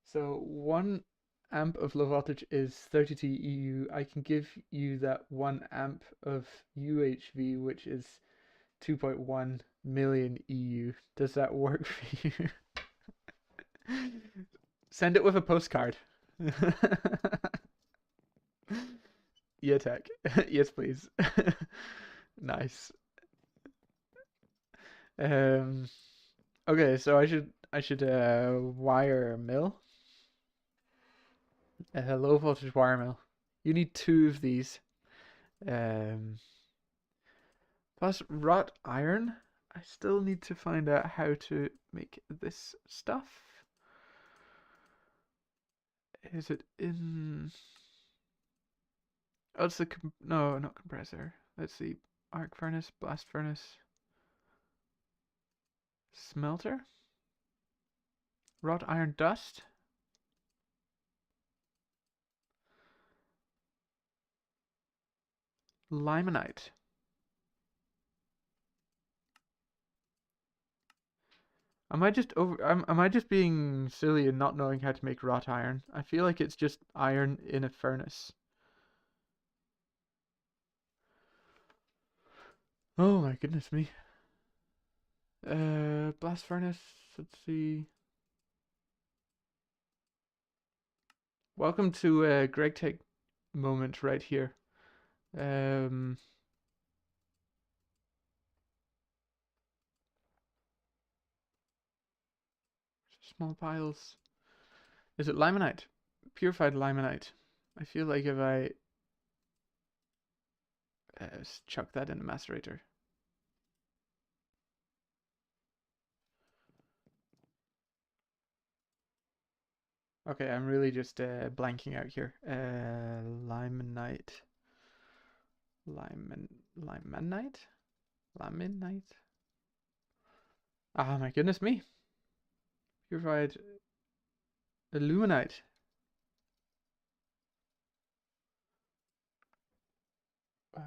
So 1 amp of low voltage is 32 EU. I can give you that 1 amp of UHV, which is 2.1 million EU. Does that work for you? Send it with a postcard. Yeah, tech. Yes, please. Nice. Um. Okay, so I should wire mill a low voltage wire mill. You need 2 of these. Um. Plus wrought iron. I still need to find out how to make this stuff. Is it in? Oh, it's the no, not compressor. Let's see. Arc furnace, blast furnace, smelter, wrought iron dust. Limonite. Am I just being silly and not knowing how to make wrought iron? I feel like it's just iron in a furnace. Oh my goodness me. Blast furnace. Let's see. Welcome to Greg Tech moment right here. Um, Small piles. Is it limonite? Purified limonite. I feel like if I chuck that in the macerator. Okay, I'm really just blanking out here. Limonite. Limonite? Laminite? Ah, my goodness me. Purified illuminite. I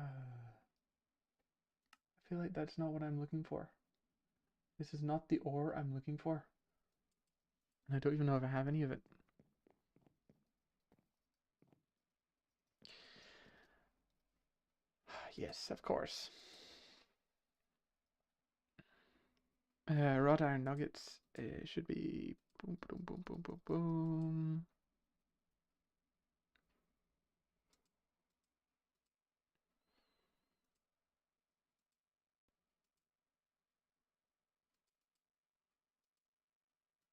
feel like that's not what I'm looking for. This is not the ore I'm looking for. And I don't even know if I have any of it. Yes, of course. Wrought iron nuggets should be boom, boom, boom, boom, boom, boom.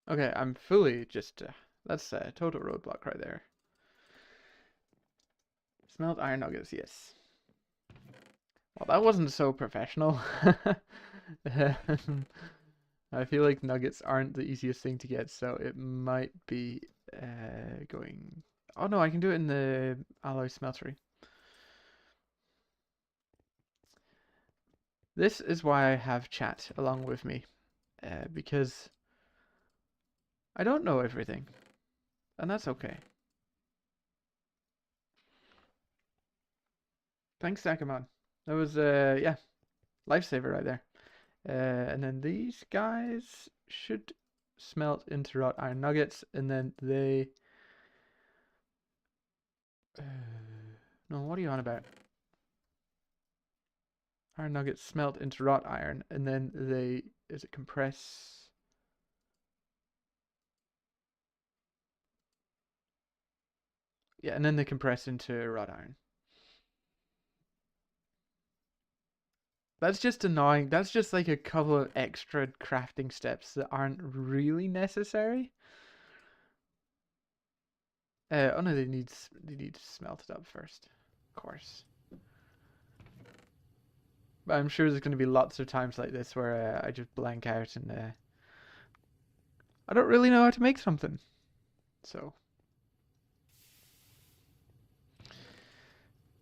Okay, I'm fully just. That's a total roadblock right there. Smelt iron nuggets, yes. Well, that wasn't so professional. I feel like nuggets aren't the easiest thing to get, so it might be going. Oh no, I can do it in the alloy smeltery. This is why I have chat along with me, because I don't know everything, and that's okay. Thanks, Sakamon. That was yeah, lifesaver right there. And then these guys should smelt into wrought iron nuggets, and then they. No, what are you on about? Iron nuggets smelt into wrought iron, and then they. Is it compress? Yeah, and then they compress into wrought iron. That's just annoying. That's just like a couple of extra crafting steps that aren't really necessary. Oh no, they need smelted up first, of course. But I'm sure there's going to be lots of times like this where I just blank out and I don't really know how to make something. So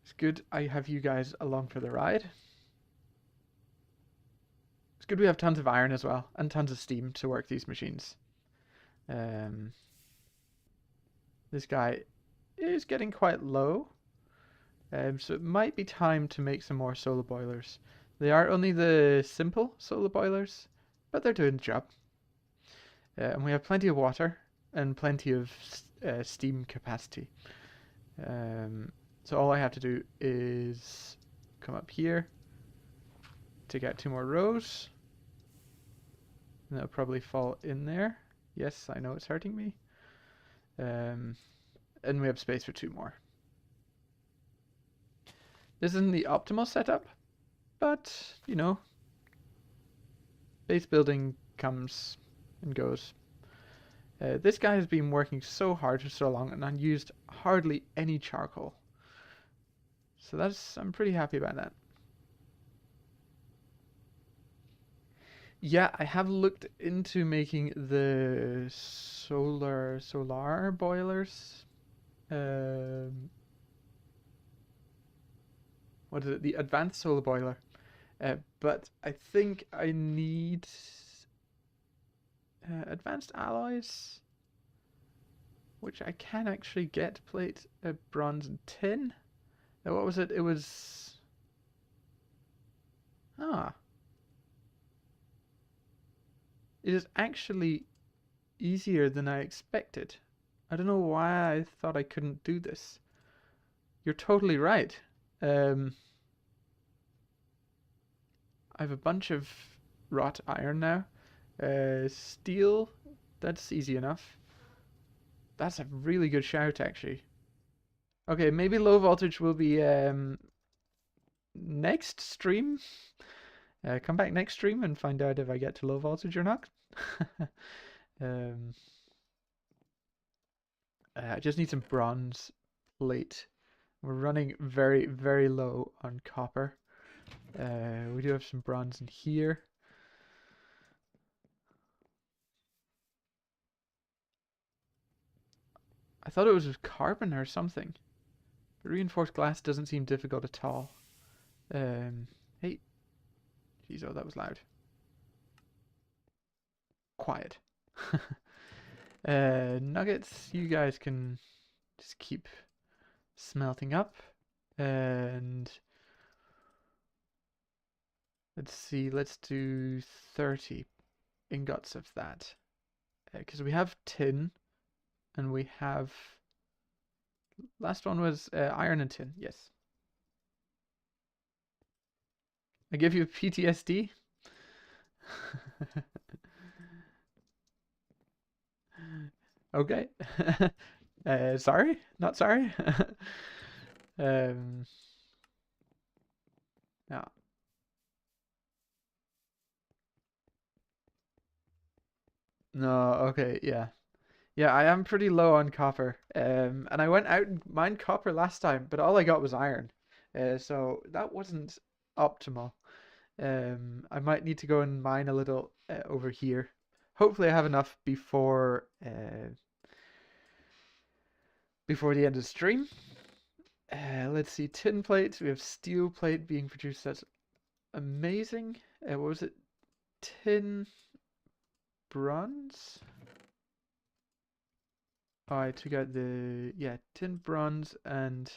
it's good I have you guys along for the ride. It's good we have tons of iron as well and tons of steam to work these machines. Um, this guy is getting quite low. So it might be time to make some more solar boilers. They are only the simple solar boilers, but they're doing the job. And we have plenty of water and plenty of steam capacity. So all I have to do is come up here to get 2 more rows. And they'll probably fall in there. Yes, I know it's hurting me. And we have space for 2 more. This isn't the optimal setup, but, you know, base building comes and goes. This guy has been working so hard for so long and unused hardly any charcoal. So I'm pretty happy about that. Yeah, I have looked into making the solar boilers. Um, what is it? The advanced solar boiler. But I think I need advanced alloys, which I can actually get plate, bronze, and tin. What was it? It was ah. It is actually easier than I expected. I don't know why I thought I couldn't do this. You're totally right. Um, I have a bunch of wrought iron now. Steel, that's easy enough. That's a really good shout, actually. Okay, maybe low voltage will be next stream. Come back next stream and find out if I get to low voltage or not. um, I just need some bronze plate. We're running very, very low on copper. We do have some bronze in here. I thought it was with carbon or something. But reinforced glass doesn't seem difficult at all. Hey. Jeez, oh, that was loud. Quiet. Nuggets, you guys can just keep smelting up. And let's see, let's do 30 ingots of that. Because we have tin and we have. Last one was iron and tin, yes. I give you PTSD. Okay. Sorry? Not sorry? um, yeah. No, okay, yeah. Yeah, I am pretty low on copper. And I went out and mined copper last time, but all I got was iron. So that wasn't optimal. I might need to go and mine a little over here. Hopefully I have enough before the end of the stream. Let's see, tin plates. We have steel plate being produced. That's amazing. What was it? Tin bronze? Oh, I took out tin bronze and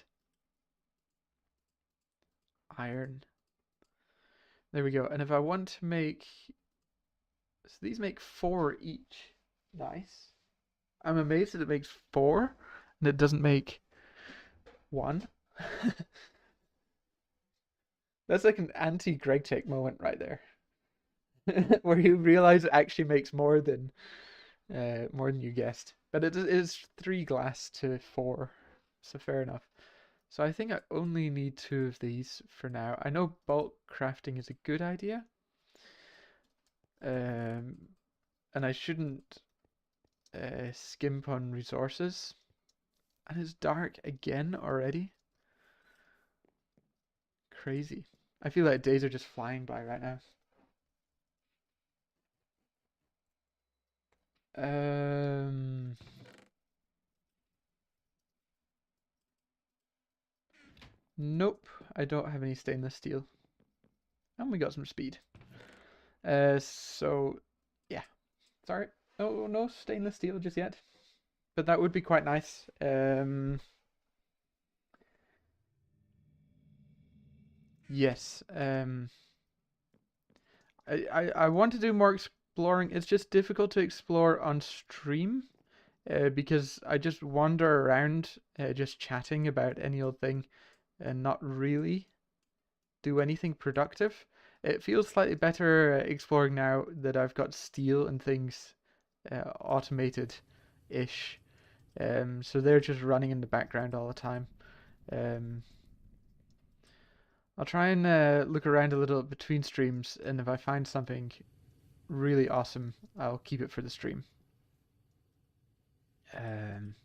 iron. There we go. And if I want to make, so these make 4 each. Nice. I'm amazed that it makes 4 and it doesn't make 1. That's like an anti-Greg Tech moment right there. Where you realize it actually makes more than you guessed. But it is 3 glass to 4, so fair enough. So I think I only need 2 of these for now. I know bulk crafting is a good idea. And I shouldn't skimp on resources. And it's dark again already. Crazy. I feel like days are just flying by right now. Nope, I don't have any stainless steel. And we got some speed. So yeah, sorry. No stainless steel just yet. But that would be quite nice. Yes. I want to do more exploring. It's just difficult to explore on stream. Because I just wander around, just chatting about any old thing, and not really do anything productive. It feels slightly better exploring now that I've got steel and things automated-ish. So they're just running in the background all the time. Um, I'll try and look around a little between streams, and if I find something really awesome, I'll keep it for the stream. Um,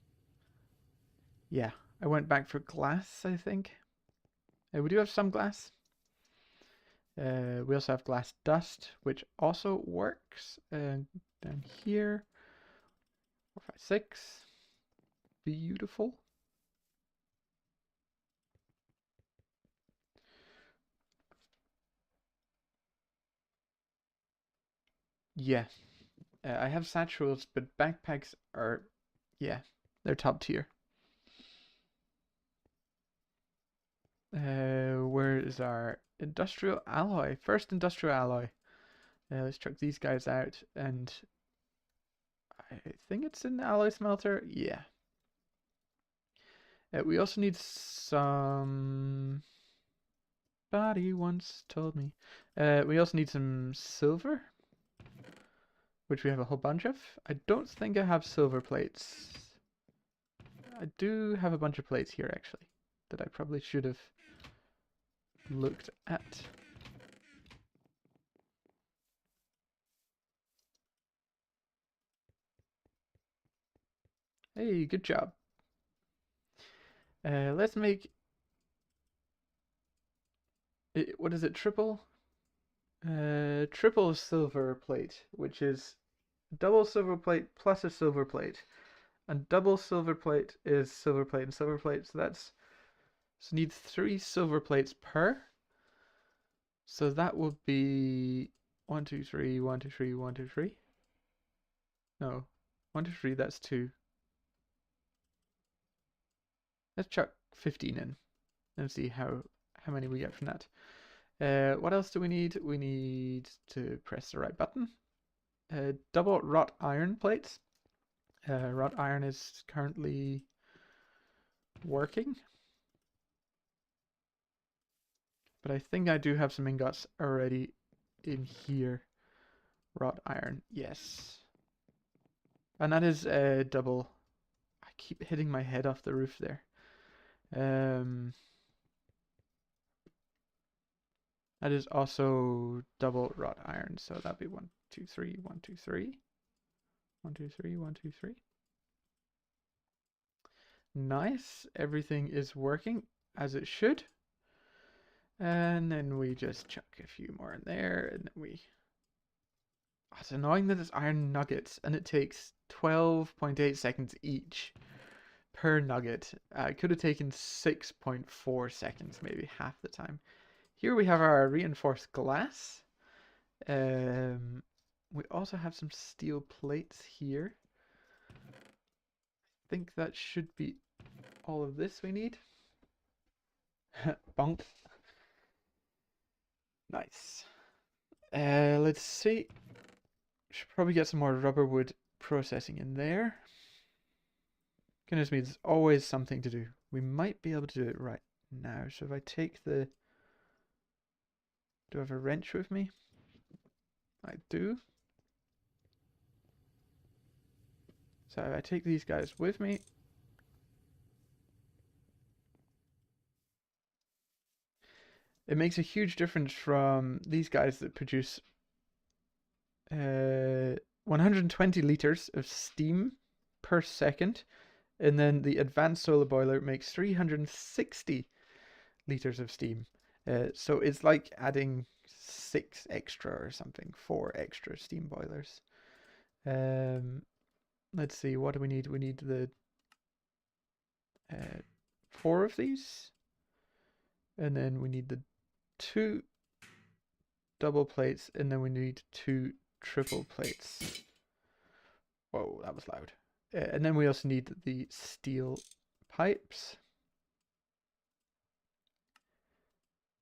yeah, I went back for glass, I think. We do have some glass. We also have glass dust, which also works. Down here, 4, 5, 6. Beautiful. Yeah, I have satchels, but backpacks are, yeah, they're top tier. Where is our industrial alloy? First industrial alloy. Let's chuck these guys out, and I think it's an alloy smelter. Yeah. We also need some... Body once told me. We also need some silver, which we have a whole bunch of. I don't think I have silver plates. I do have a bunch of plates here, actually, that I probably should have looked at. Hey, good job. Let's make it, what is it, triple? Triple silver plate, which is double silver plate plus a silver plate. And double silver plate is silver plate and silver plate, so that's... So need 3 silver plates per. So that would be 1, 2, 3, 1, 2, 3, 1, 2, 3. No, 1, 2, 3, that's 2. Let's chuck 15 in and see how many we get from that. What else do we need? We need to press the right button. Double wrought iron plates. Wrought iron is currently working. But I think I do have some ingots already in here. Wrought iron, yes. And that is double. I keep hitting my head off the roof there. That is also double wrought iron, so that'd be 1, 2, 3, 1, 2, 3. 1, 2, 3, 1, 2, 3. Nice, everything is working as it should. And then we just chuck a few more in there, and then we... Oh, it's annoying that it's iron nuggets, and it takes 12.8 seconds each per nugget. It could have taken 6.4 seconds, maybe half the time. Here we have our reinforced glass. We also have some steel plates here. I think that should be all of this we need. Bonk. Nice. Let's see. Should probably get some more rubber wood processing in there. Goodness me, there's always something to do. We might be able to do it right now. So if I take the... Do I have a wrench with me? I do. So if I take these guys with me. It makes a huge difference from these guys that produce 120 liters of steam per second. And then the advanced solar boiler makes 360 liters of steam. So it's like adding 6 extra or something, 4 extra steam boilers. Let's see, what do we need? We need the 4 of these. And then we need the 2 double plates, and then we need 2 triple plates. Whoa, that was loud. And then we also need the steel pipes.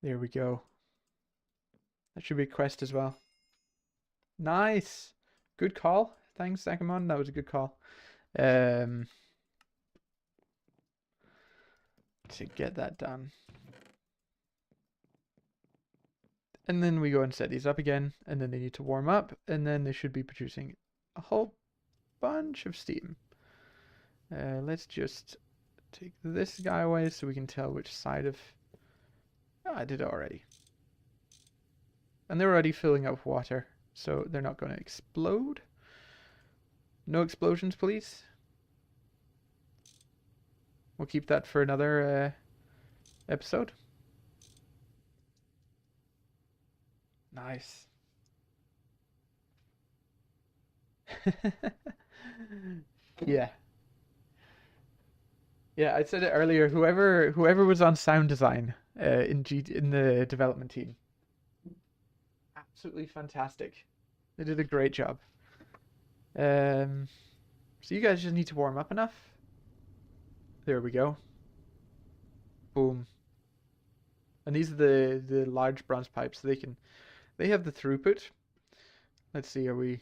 There we go. That should be a quest as well. Nice. Good call. Thanks, Sakamon. That was a good call. To get that done. And then we go and set these up again, and then they need to warm up, and then they should be producing a whole bunch of steam. Let's just take this guy away so we can tell which side of... Oh, I did it already. And they're already filling up water, so they're not going to explode. No explosions, please. We'll keep that for another episode. Nice. Yeah. Yeah, I said it earlier. Whoever was on sound design in the development team, absolutely fantastic. They did a great job. So you guys just need to warm up enough. There we go. Boom. And these are the large bronze pipes. So they have the throughput. Let's see, are we...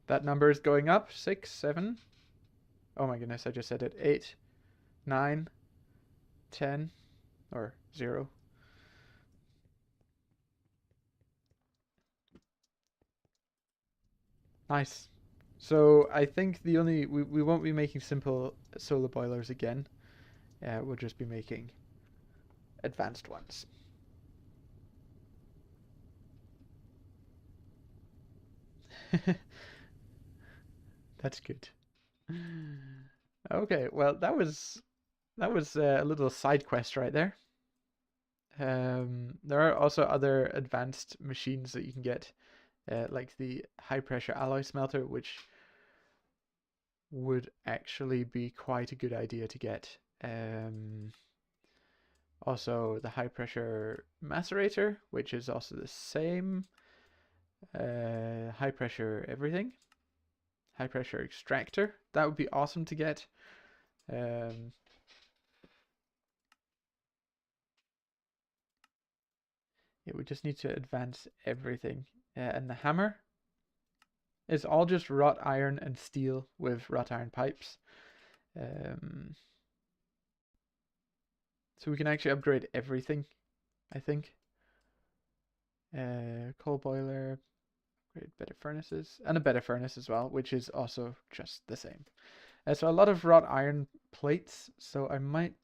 That number is going up. 6, 7. Oh my goodness, I just said it. 8, 9, 10, or 0. Nice. So I think the only... We won't be making simple solar boilers again. We'll just be making advanced ones. That's good. Okay, well that was a little side quest right there. There are also other advanced machines that you can get, like the high pressure alloy smelter, which would actually be quite a good idea to get. Also the high pressure macerator, which is also the same. High pressure everything. High pressure extractor. That would be awesome to get. Yeah, we just need to advance everything. And the hammer is all just wrought iron and steel with wrought iron pipes. So we can actually upgrade everything, I think. Coal boiler, upgrade better furnaces, and a better furnace as well, which is also just the same. So a lot of wrought iron plates, so I might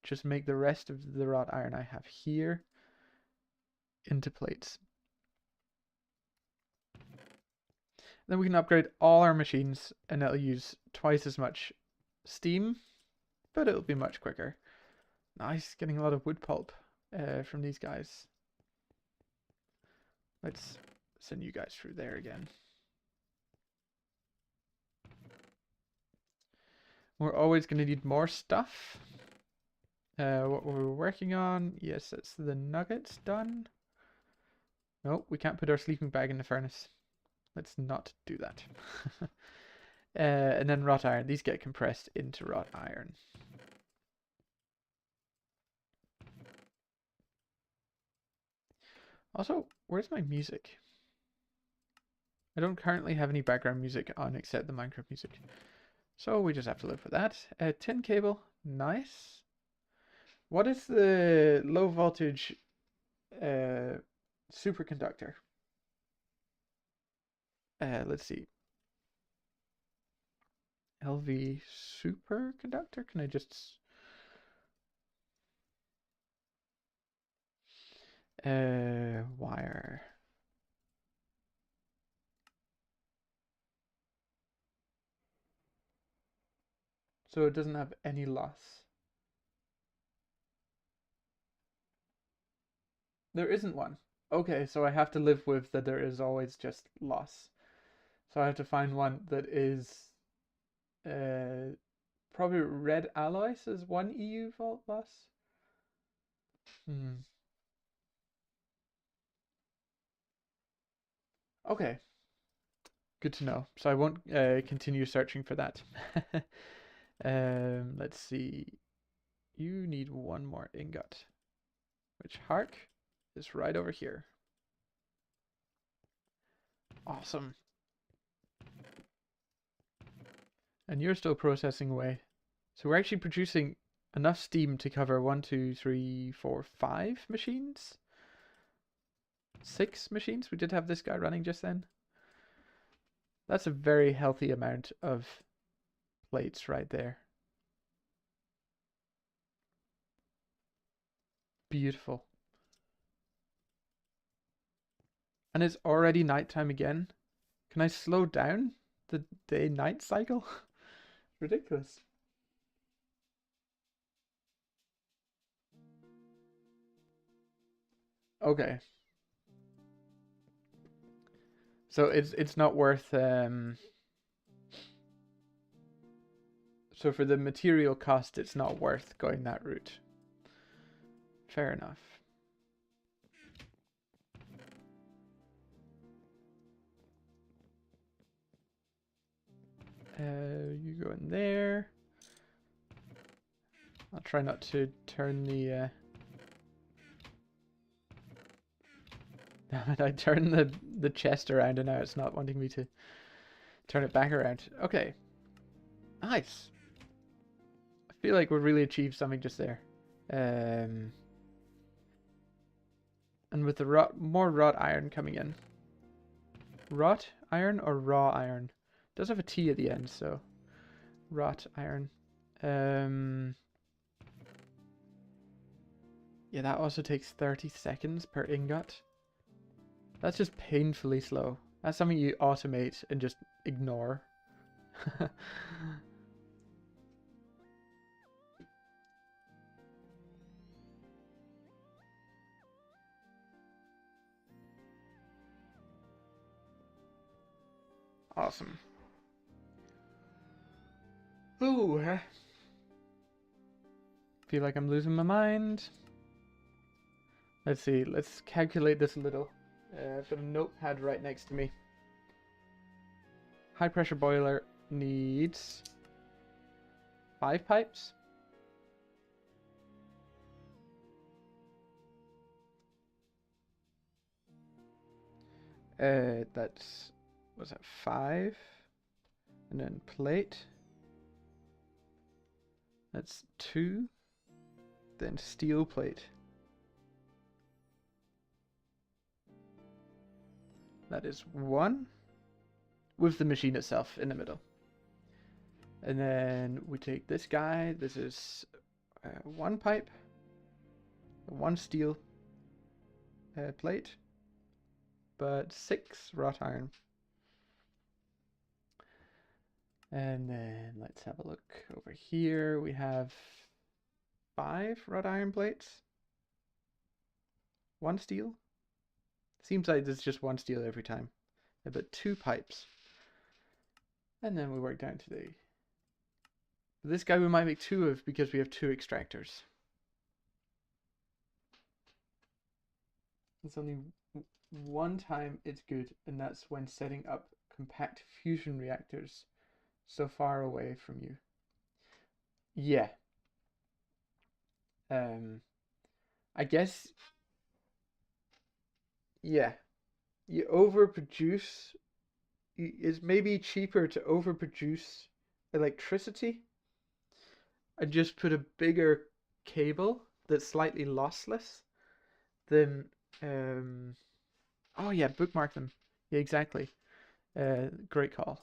just make the rest of the wrought iron I have here into plates. Then we can upgrade all our machines and it'll use twice as much steam, but it'll be much quicker. Nice, getting a lot of wood pulp from these guys. Let's send you guys through there again. We're always going to need more stuff. What we're working on, yes, that's the nuggets done. No, we can't put our sleeping bag in the furnace. Let's not do that. And then wrought iron. These get compressed into wrought iron. Also, where's my music? I don't currently have any background music on except the Minecraft music. So we just have to live with that. Tin cable. Nice. What is the low voltage superconductor? Let's see. LV superconductor? Can I just... wire. So it doesn't have any loss. There isn't one. Okay, so I have to live with that there is always just loss. So I have to find one that is probably red alloy says 1 EU volt loss. Okay. Good to know. So I won't continue searching for that. Let's see. You need one more ingot, which hark is right over here. Awesome. And you're still processing away. So we're actually producing enough steam to cover 1, 2, 3, 4, 5 machines? 6 machines? We did have this guy running just then. That's a very healthy amount of plates right there. Beautiful. And it's already nighttime again. Can I slow down the day-night cycle? Ridiculous. Okay. So it's not worth so for the material cost it's not worth going that route. Fair enough. You go in there. I'll try not to turn the Damn it, I turned the chest around and now it's not wanting me to turn it back around. Okay. Nice. I feel like we really achieved something just there. And with the more wrought iron coming in. Wrought iron or raw iron? It does have a T at the end, so wrought iron. Yeah, that also takes 30 seconds per ingot. That's just painfully slow. That's something you automate and just ignore. Awesome. Ooh. Feel like I'm losing my mind. Let's see. Let's calculate this a little. I've got a notepad right next to me. High pressure boiler needs 5 pipes. That's, was that 5? And then plate. That's 2. Then steel plate. That is 1. With the machine itself in the middle. And then we take this guy. This is 1 pipe. 1 steel plate. But 6 wrought iron. And then let's have a look over here. We have 5 wrought iron plates. 1 steel. Seems like there's just 1 steel every time. But 2 pipes. And then we work down to the... This guy we might make 2 of because we have 2 extractors. It's only 1 time it's good, and that's when setting up compact fusion reactors so far away from you. Yeah. I guess... Yeah. You overproduce... It's maybe cheaper to overproduce electricity and just put a bigger cable that's slightly lossless than... Oh yeah, bookmark them. Yeah, exactly. Great call.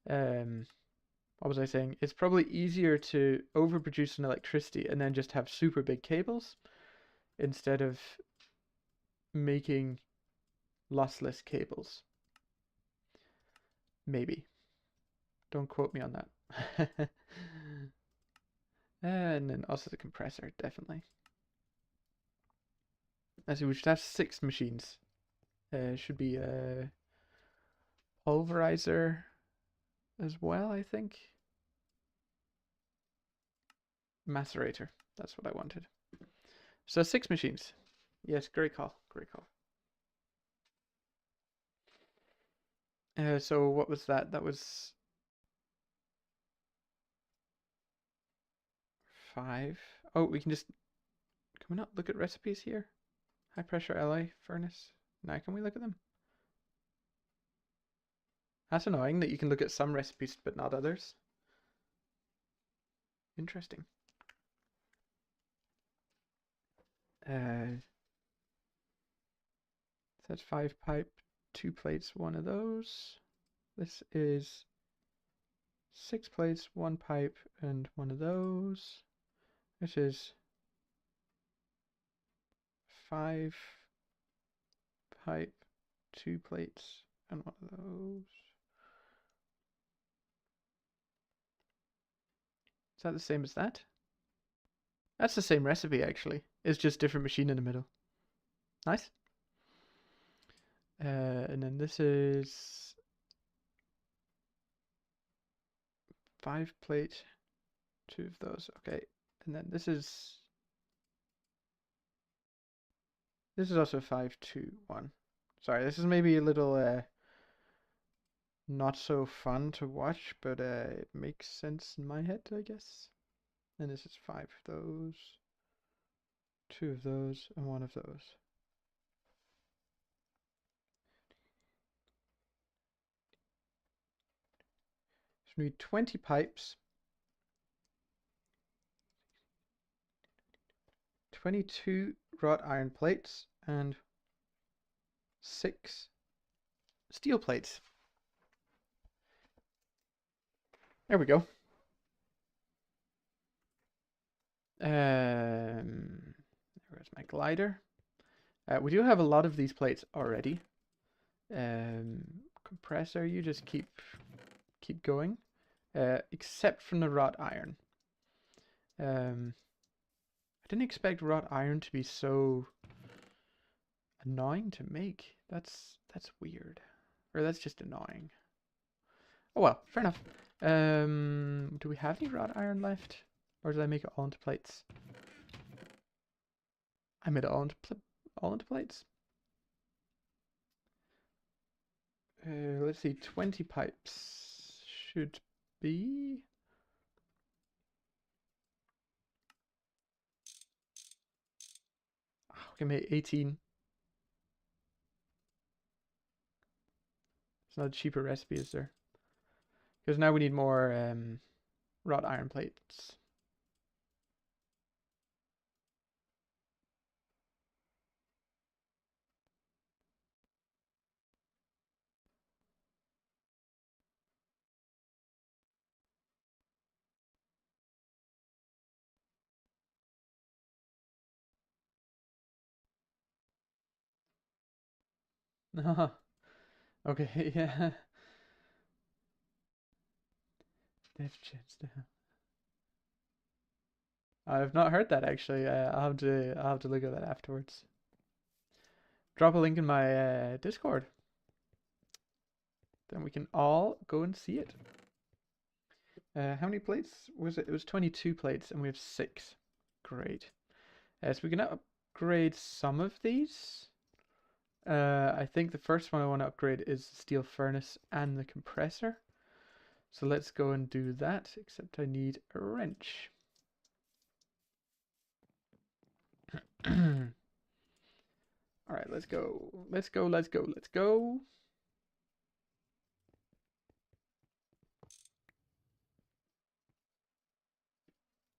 What was I saying? It's probably easier to overproduce an electricity and then just have super big cables instead of making lossless cables. Maybe. Don't quote me on that. And then also the compressor, definitely. Let's see, we should have 6 machines. Should be a pulverizer as well, I think. Macerator. That's what I wanted. So 6 machines. Yes, great call. Great call. So what was that? That was 5. Oh, we can just... Can we not look at recipes here? High pressure alloy furnace. Now can we look at them? That's annoying that you can look at some recipes but not others. Interesting. That's 5 pipe, 2 plates, 1 of those. This is 6 plates, 1 pipe, and 1 of those. This is 5 pipe, 2 plates, and 1 of those. Is that the same as that? That's the same recipe, actually. It's just different machine in the middle. Nice. And then this is 5 plate, 2 of those. Okay. And then this is also 5, 2, 1. Sorry, this is maybe a little not so fun to watch, but it makes sense in my head, I guess. And this is 5 of those, 2 of those, and 1 of those. So we need 20 pipes, 22 wrought iron plates, and 6 steel plates. There we go. Where's my glider? We do have a lot of these plates already. Compressor, you just keep going. Except from the wrought iron. I didn't expect wrought iron to be so annoying to make. That's weird. Or that's just annoying. Oh well, fair enough. Do we have any wrought iron left? Or did I make it all into plates? I made it all into plates. Let's see, 20 pipes should be... Oh, we can make 18. It's not a cheaper recipe, is there? Because now we need more wrought iron plates. Okay, yeah. Dev chance to have. I've not heard that actually. I'll have to look at that afterwards. Drop a link in my Discord. Then we can all go and see it. How many plates was it? It was 22 plates, and we have 6. Great. So we can upgrade some of these. I think the first one I want to upgrade is the steel furnace and the compressor. So let's go and do that, except I need a wrench. Alright, let's go. Let's go, let's go, let's go.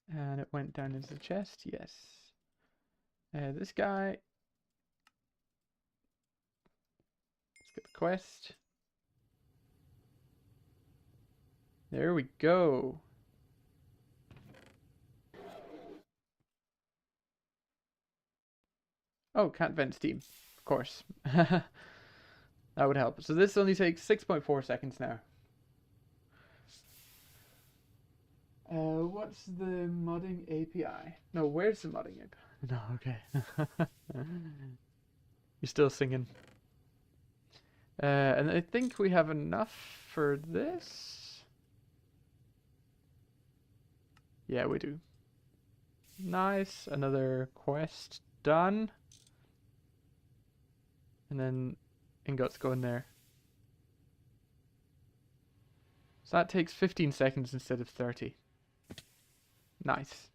And it went down into the chest, yes. This guy. Let's get the quest. There we go. Oh, can't vent steam. Of course. That would help. So this only takes 6.4 seconds now. What's the modding API? No, where's the modding API? No, okay. You're still singing. And I think we have enough for this. Yeah, we do. Nice. Another quest done. And then ingots go in there. So that takes 15 seconds instead of 30. Nice.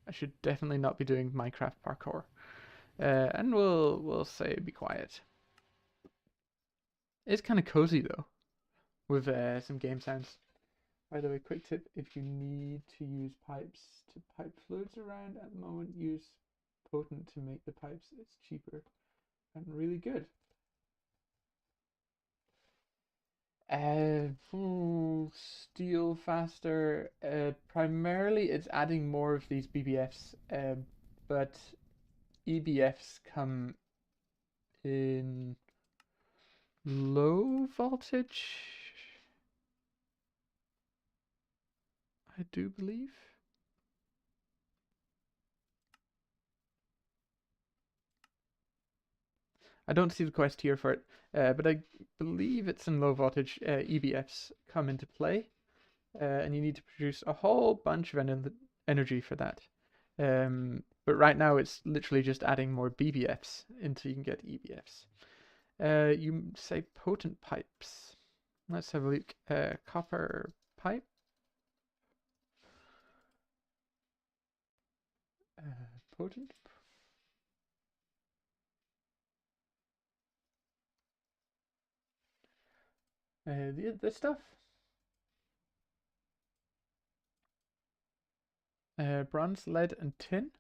I should definitely not be doing Minecraft parkour. And we'll say be quiet. It's kind of cozy though, with some game sounds. By the way, quick tip: if you need to use pipes to pipe fluids around at the moment, use potent to make the pipes. It's cheaper and really good. Steel faster. Primarily, it's adding more of these BBFs, but EBFs come in low voltage, I do believe. I don't see the quest here for it, but I believe it's in low voltage. EBFs come into play, and you need to produce a whole bunch of energy for that. But right now it's literally just adding more BBFs until you can get EBFs. You say potent pipes. Let's have a look. Copper pipe. Potent. This stuff. Bronze, lead, and tin.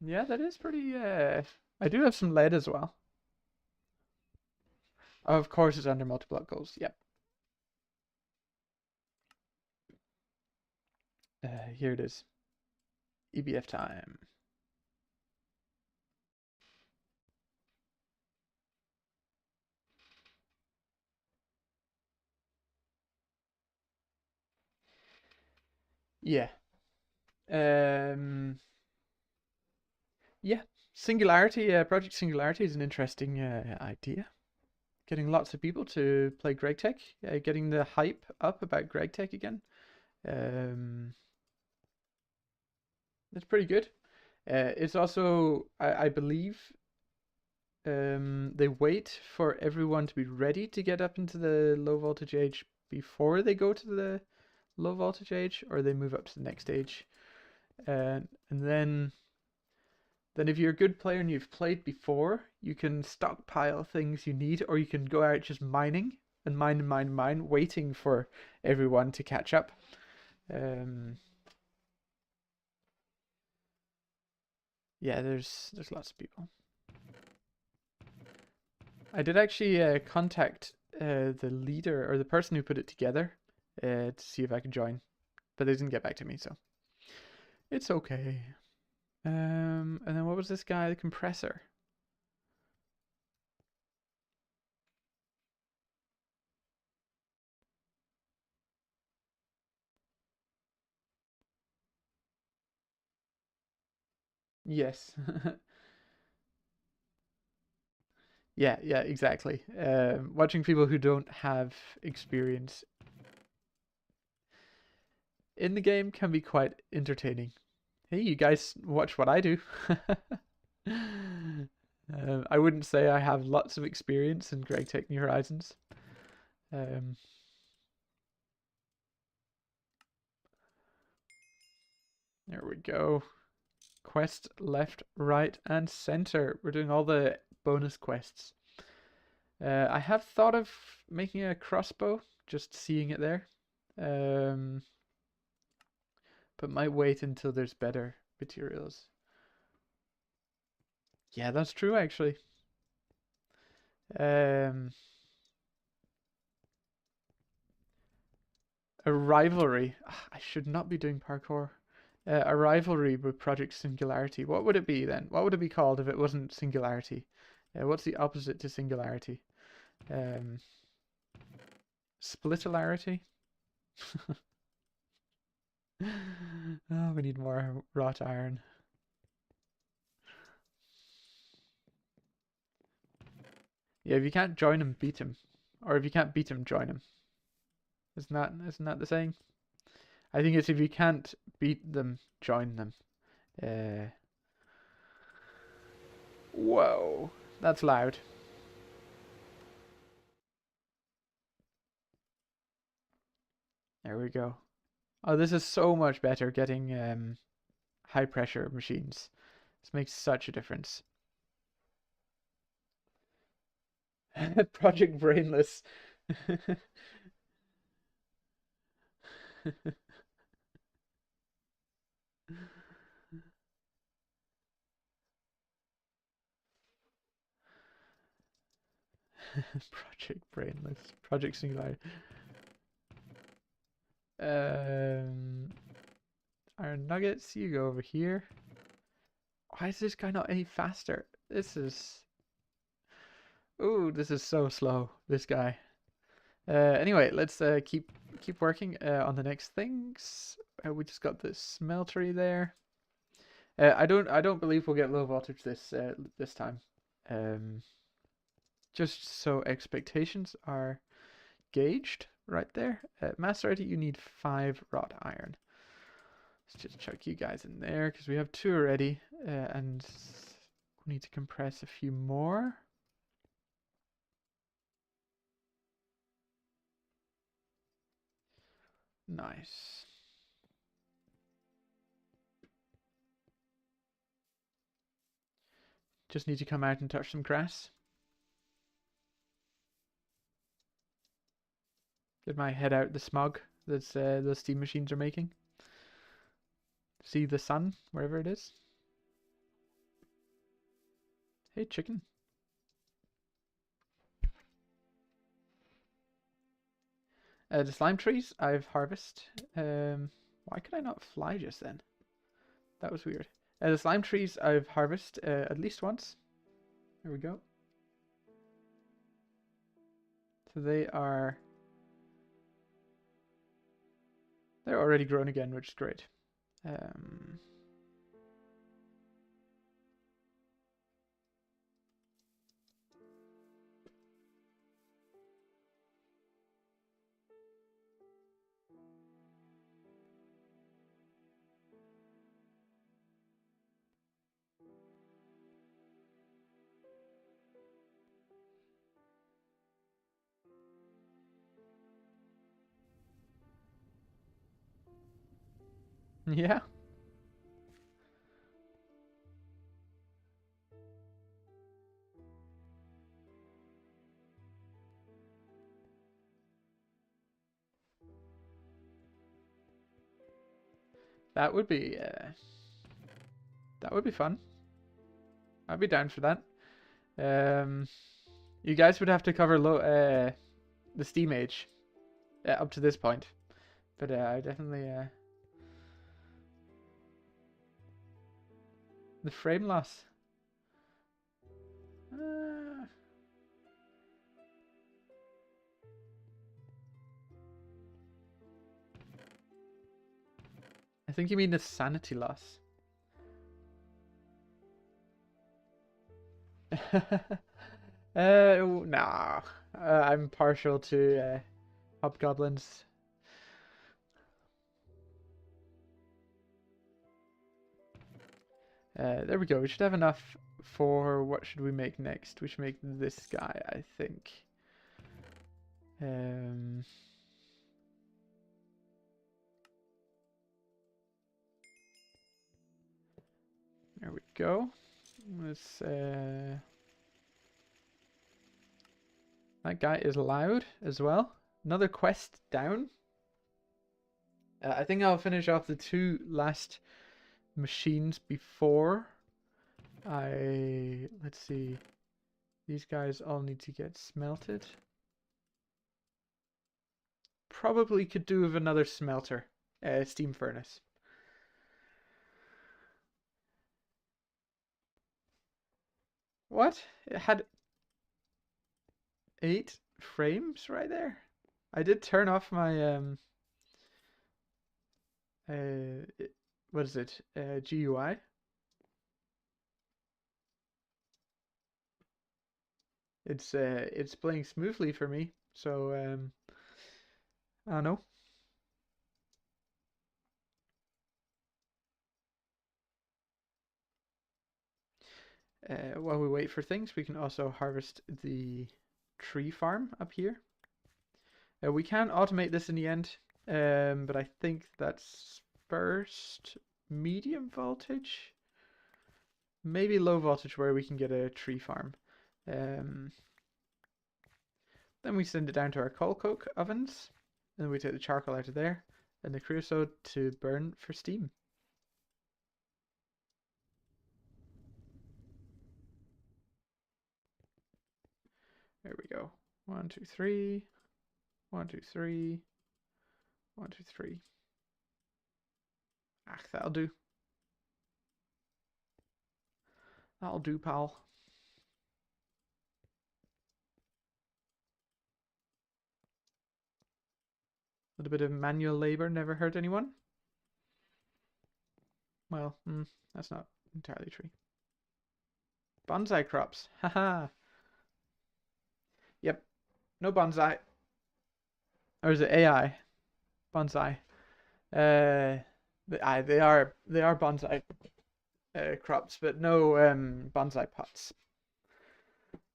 Yeah, that is pretty. I do have some lead as well. Of course, it's under multi-block goals. Yep. Here it is. EBF time. Yeah. Um. Yeah. Singularity. Project Singularity is an interesting idea. Getting lots of people to play GregTech. Getting the hype up about GregTech again. Um. It's pretty good. It's also, I believe, they wait for everyone to be ready to get up into the low voltage age before they go to the low voltage age, or they move up to the next age. And then if you're a good player and you've played before, you can stockpile things you need, or you can go out just mining and mine, waiting for everyone to catch up. Um, yeah, there's lots of people. I did actually contact the leader or the person who put it together to see if I could join, but they didn't get back to me, so it's okay. And then what was this guy? The compressor. Yes. Yeah, yeah, exactly. Watching people who don't have experience in the game can be quite entertaining. Hey, you guys watch what I do. I wouldn't say I have lots of experience in Greg Take New Horizons. Um, there we go. Quest left, right, and center. We're doing all the bonus quests. I have thought of making a crossbow, just seeing it there. Um, but might wait until there's better materials. Yeah, that's true actually. Um, a rivalry. I should not be doing parkour. A rivalry with Project Singularity. What would it be then? What would it be called if it wasn't Singularity? What's the opposite to Singularity? Um, Splitterlarity? Oh, we need more wrought iron. Yeah, if you can't join him, beat him. Or if you can't beat him, join him. Isn't that the saying? I think it's if you can't beat them, join them. Uh, whoa, that's loud. There we go. Oh, this is so much better getting high pressure machines. This makes such a difference. Project Brainless. Project Brainless. Project Singularity. Um, Iron Nuggets, you go over here. Why is this guy not any faster? This is... Ooh, this is so slow, this guy. Anyway, let's keep working on the next things. We just got this smeltery there. I don't believe we'll get low voltage this time. Um, just so expectations are gauged right there. Master Edit, you need 5 wrought iron. Let's just chuck you guys in there because we have 2 already, and we need to compress a few more. Nice. Just need to come out and touch some grass. Get my head out the smog that's those steam machines are making. See the sun wherever it is. Hey, chicken. The slime trees I've harvested. Why could I not fly just then? That was weird. The slime trees I've harvested at least once. There we go. So they're already grown again, which is great. Yeah. That would be fun. I'd be down for that. You guys would have to cover the Steam age up to this point, but I definitely the frame loss. I think you mean the sanity loss. Nah. I'm partial to hobgoblins. There we go. We should have enough for what should we make next? We should make this guy, I think. There we go. Let's that guy is loud as well. Another quest down. I think I'll finish off the two last machines before let's see. These guys all need to get smelted. Probably could do with another smelter, steam furnace. What? It had 8 frames right there. I did turn off my what is it? GUI. It's playing smoothly for me, so I don't know. While we wait for things, we can also harvest the tree farm up here. We can automate this in the end, but I think that's first medium voltage, maybe low voltage where we can get a tree farm. Then we send it down to our coal coke ovens, and we take the charcoal out of there, and the creosote to burn for steam. There we go. 1, 2, 3. 1, 2, 3. 1, 2, 3. Ah, that'll do. That'll do, pal. A little bit of manual labor never hurt anyone. Well, that's not entirely true. Bonsai crops. Haha. Yep. No bonsai. Or is it AI? Bonsai. They are bonsai crops, but no bonsai pots.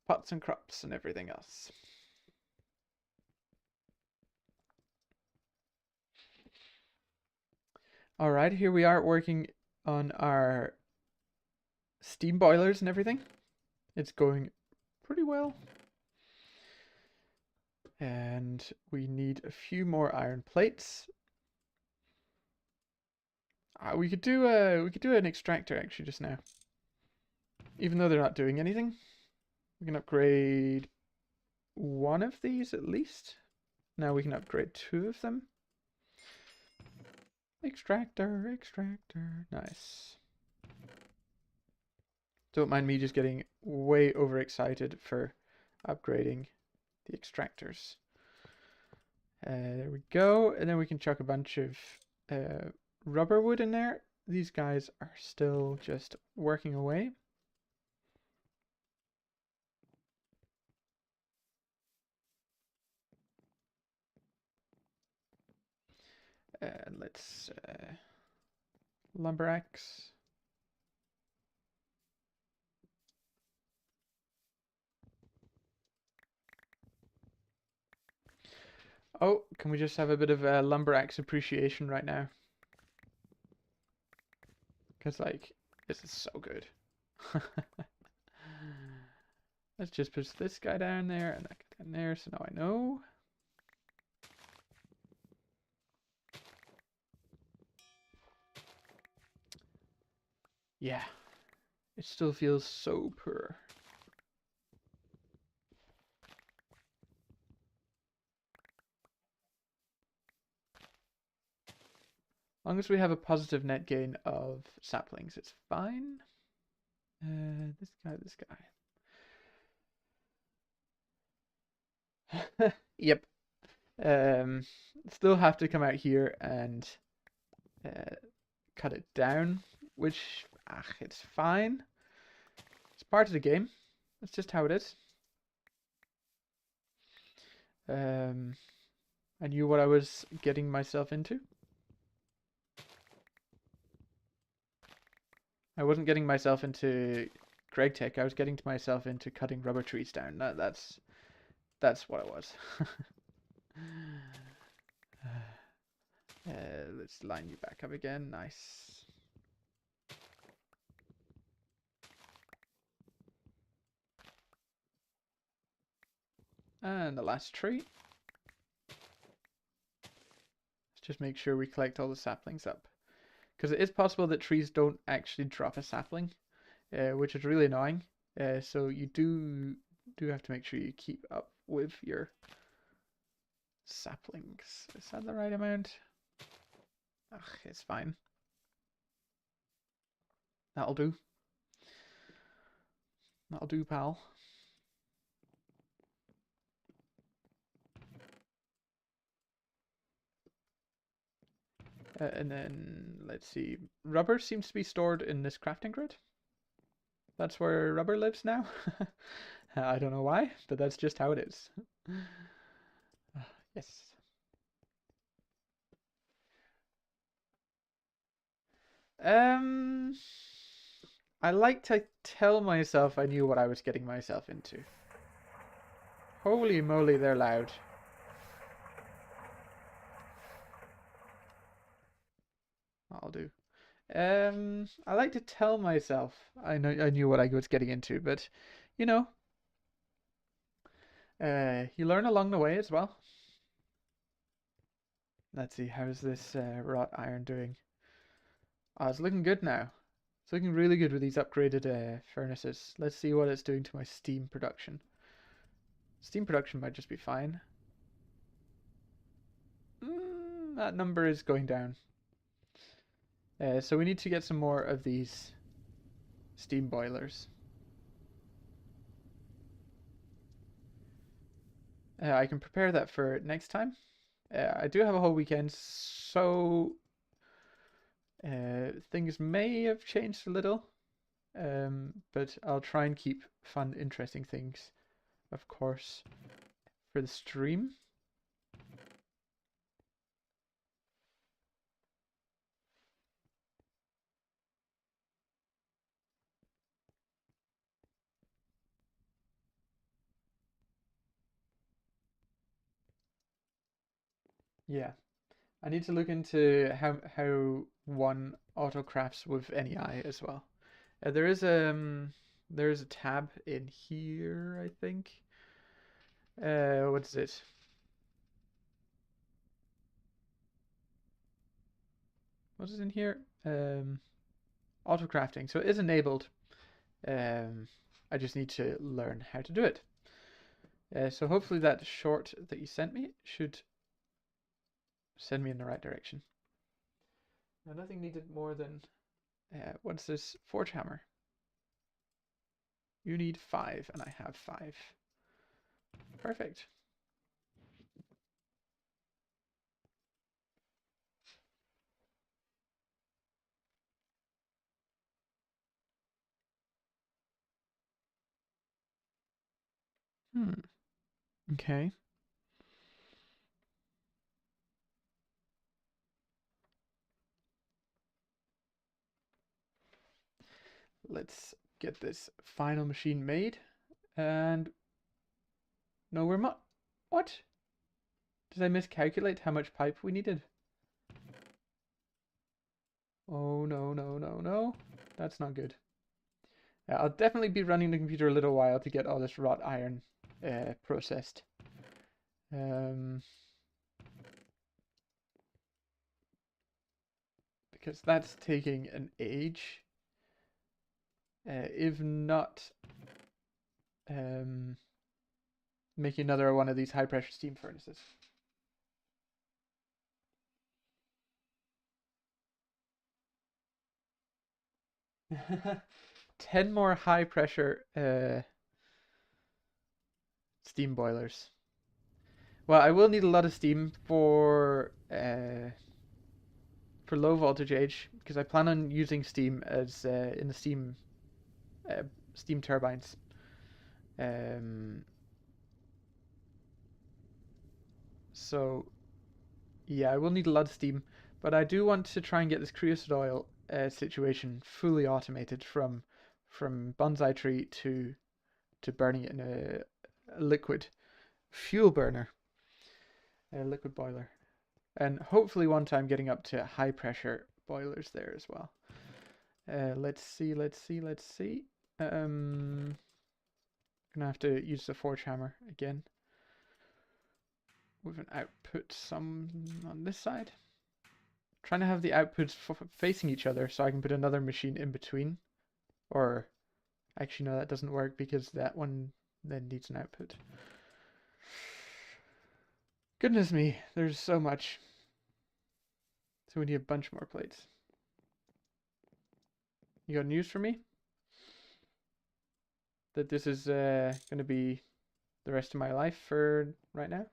Pots and crops and everything else. All right, here we are working on our steam boilers and everything. It's going pretty well. And we need a few more iron plates. We could do an extractor actually just now. Even though they're not doing anything. We can upgrade one of these at least. Now we can upgrade two of them. Extractor, extractor. Nice. Don't mind me just getting way overexcited for upgrading the extractors. There we go. And then we can chuck a bunch of rubber wood in there. These guys are still just working away. Let's lumber axe. Oh, can we just have a bit of lumber axe appreciation right now? Because, like, this is so good. Let's just push this guy down there and that guy down there, so now I know. Yeah, it still feels so poor. As long as we have a positive net gain of saplings, it's fine. This guy. Yep. Still have to come out here and cut it down, which, it's fine. It's part of the game. That's just how it is. I knew what I was getting myself into. I wasn't getting myself into Greg Tech. I was getting to myself into cutting rubber trees down. That's what it was. Let's line you back up again. Nice. And the last tree. Let's just make sure we collect all the saplings up. Because it is possible that trees don't actually drop a sapling, which is really annoying. So you do have to make sure you keep up with your saplings. Is that the right amount? It's fine. That'll do. That'll do, pal. And then, let's see. Rubber seems to be stored in this crafting grid. That's where rubber lives now. I don't know why, but that's just how it is. Yes. I like to tell myself I knew what I was getting myself into. Holy moly, they're loud. I'll do. I like to tell myself I knew what I was getting into, but you know, you learn along the way as well. Let's see, how's this wrought iron doing? Oh, it's looking good now. It's looking really good with these upgraded furnaces. Let's see what it's doing to my steam production. Steam production might just be fine. That number is going down. So we need to get some more of these steam boilers. I can prepare that for next time. I do have a whole weekend, so things may have changed a little, but I'll try and keep fun, interesting things, of course, for the stream. Yeah, I need to look into how one auto crafts with any eye as well. There is a tab in here, I think. What is it? what is in here? Auto crafting. So it is enabled. I just need to learn how to do it. So hopefully that short that you sent me should send me in the right direction. Now nothing needed more than what's this? Forge hammer. You need 5, and I have 5. Perfect. Okay. Let's get this final machine made. And no, we're not. What? Did I miscalculate how much pipe we needed? Oh, no, no, no, no. That's not good. I'll definitely be running the computer a little while to get all this wrought iron processed. Because that's taking an age. If not making another one of these high pressure steam furnaces. Ten more high pressure steam boilers. Well, I will need a lot of steam for low voltage age because I plan on using steam as in the steam turbines. So yeah, I will need a lot of steam, but I do want to try and get this creosote oil situation fully automated from bonsai tree to burning it in a liquid fuel burner, a liquid boiler, and hopefully one time getting up to high pressure boilers there as well. Let's see. Gonna have to use the forge hammer again with an output some on this side. Trying to have the outputs facing each other so I can put another machine in between. Or actually no, that doesn't work because that one then needs an output. Goodness me, there's so much. So we need a bunch more plates. You got news for me? That this is going to be the rest of my life for right now?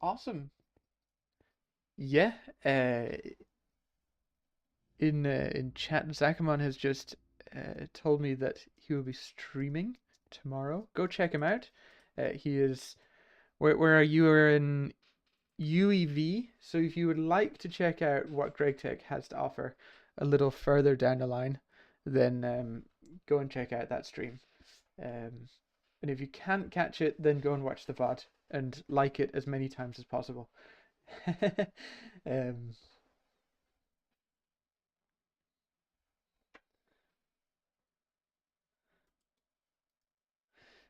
Awesome. Yeah. In chat, Zakamon has just told me that he will be streaming tomorrow. Go check him out. He is. Where are you? We're in UEV. So if you would like to check out what Greg Tech has to offer a little further down the line, then go and check out that stream. And if you can't catch it, then go and watch the VOD and like it as many times as possible.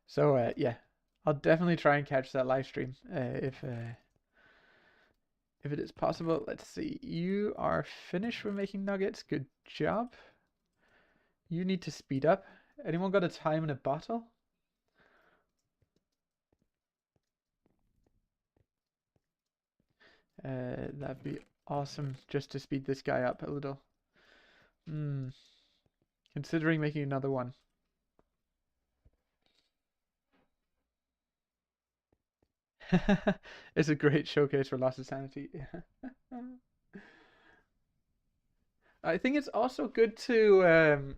So yeah, I'll definitely try and catch that live stream if it is possible. Let's see. You are finished with making nuggets. Good job. You need to speed up. Anyone got a time in a bottle? That'd be awesome just to speed this guy up a little. Considering making another one. It's a great showcase for loss of sanity. I think it's also good to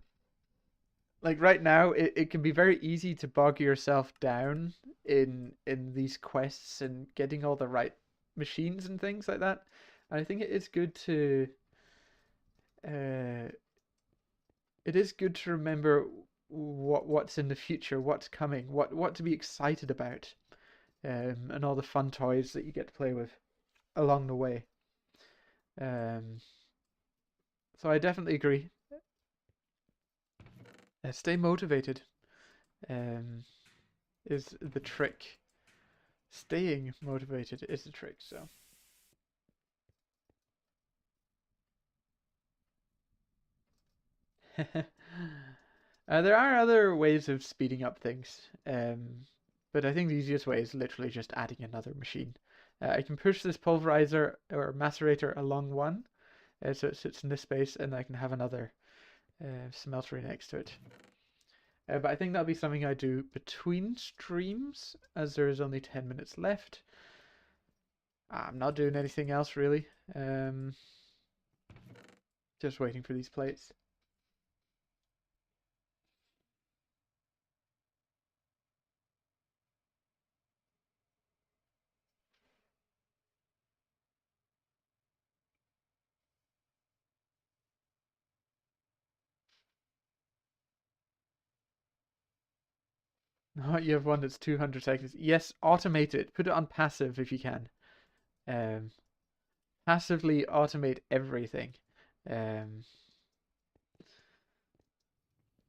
like right now it can be very easy to bog yourself down in these quests and getting all the right machines and things like that. And I think it is good to remember what's in the future, what's coming, what to be excited about, and all the fun toys that you get to play with along the way. Um, so I definitely agree. Stay motivated um, is the trick. Staying motivated is the trick. So there are other ways of speeding up things, but I think the easiest way is literally just adding another machine. I can push this pulverizer or macerator along one, so it sits in this space, and I can have another smeltery next to it. But I think that'll be something I do between streams, as there is only 10 minutes left. I'm not doing anything else really. Just waiting for these plates. Oh, you have one that's 200 seconds. Yes, automate it. Put it on passive if you can. Um, Passively automate everything. Um,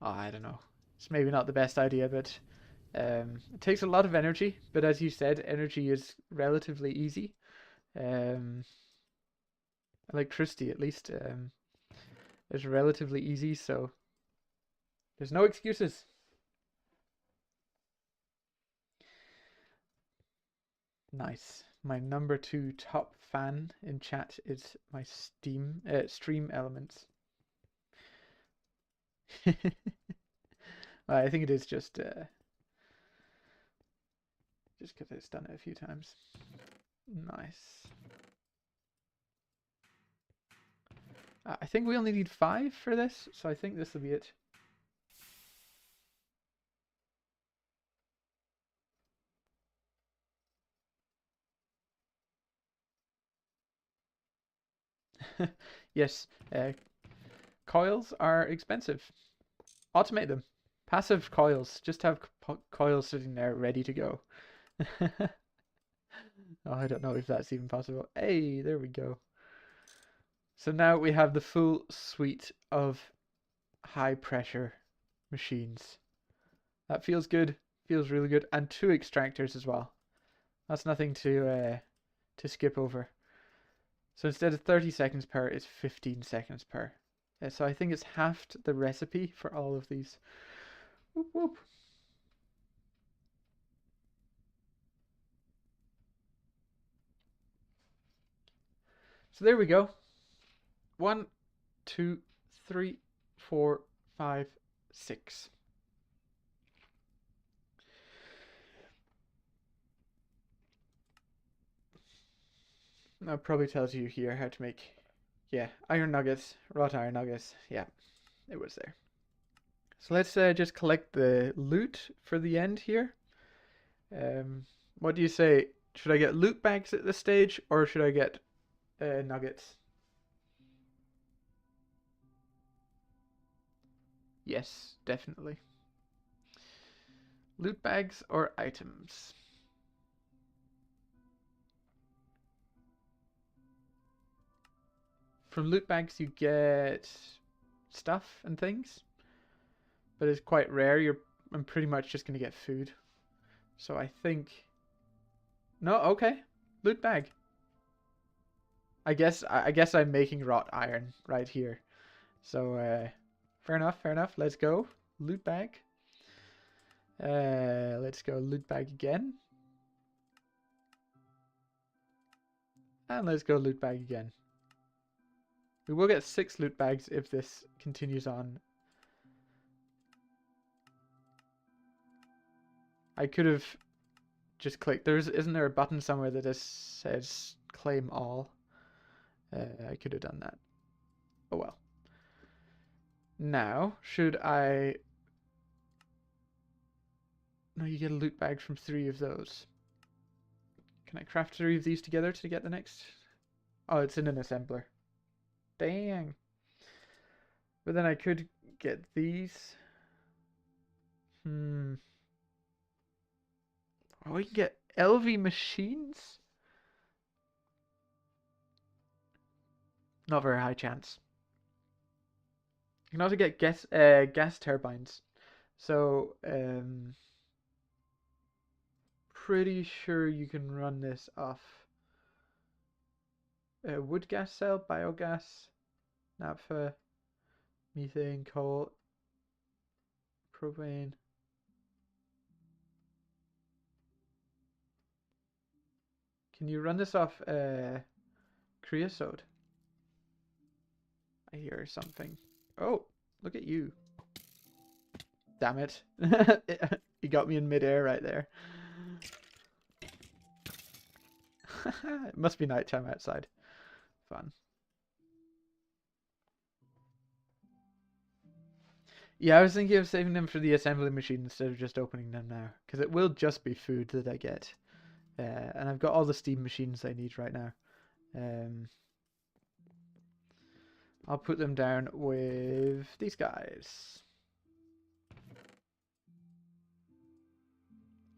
I don't know. It's maybe not the best idea, but it takes a lot of energy. But as you said, energy is relatively easy. Um, Electricity, at least, is relatively easy, so there's no excuses. Nice. My number 2 top fan in chat is my stream elements. Well, I think it is just because it's done it a few times. Nice. I think we only need 5 for this, so I think this will be it. Yes, coils are expensive. Automate them. Passive coils. Just have coils sitting there ready to go. Oh, I don't know if that's even possible. Hey, there we go. So now we have the full suite of high pressure machines. That feels good. Feels really good. And 2 extractors as well. That's nothing to skip over. So instead of 30 seconds per, it's 15 seconds per. So I think it's halved the recipe for all of these. Whoop whoop. So there we go. 1, 2, 3, 4, 5, 6. That probably tells you here how to make, yeah, iron nuggets, wrought iron nuggets. Yeah, it was there. So let's just collect the loot for the end here. What do you say? Should I get loot bags at this stage, or should I get nuggets? Yes, definitely. Loot bags or items? From loot bags you get stuff and things, but it's quite rare. I'm pretty much just gonna get food. So I think no, okay. Loot bag. I guess I'm making wrought iron right here. So fair enough, fair enough. Let's go. Loot bag. Let's go loot bag again. And let's go loot bag again. We will get 6 loot bags if this continues on. I could have just clicked. Isn't there a button somewhere that just says claim all? I could have done that. Oh well. Now, should I... No, you get a loot bag from 3 of those. Can I craft 3 of these together to get the next? Oh, it's in an assembler. Dang. But then I could get these. Oh, we can get LV machines? Not very high chance. You can also get gas turbines. So, pretty sure you can run this off wood gas cell, biogas, naphtha, methane, coal, propane. Can you run this off creosote? I hear something. Oh, look at you. Damn it. You got me in midair right there. It must be nighttime outside. Fun. Yeah, I was thinking of saving them for the assembly machine instead of just opening them now. Because it will just be food that I get. And I've got all the steam machines I need right now. I'll put them down with these guys.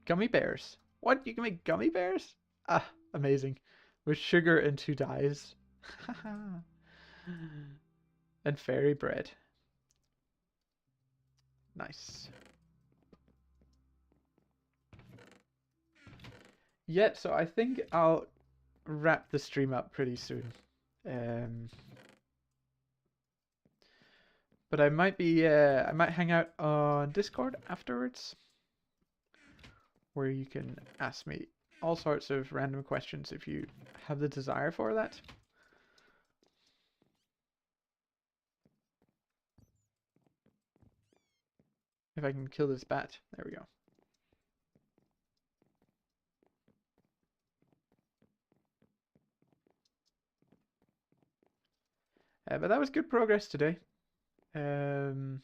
Gummy bears. What? You can make gummy bears? Ah, amazing. With sugar and 2 dyes. And fairy bread. Nice. Yeah, so I think I'll wrap the stream up pretty soon. But I might hang out on Discord afterwards, where you can ask me all sorts of random questions if you have the desire for that. If I can kill this bat. There we go. But that was good progress today. Getting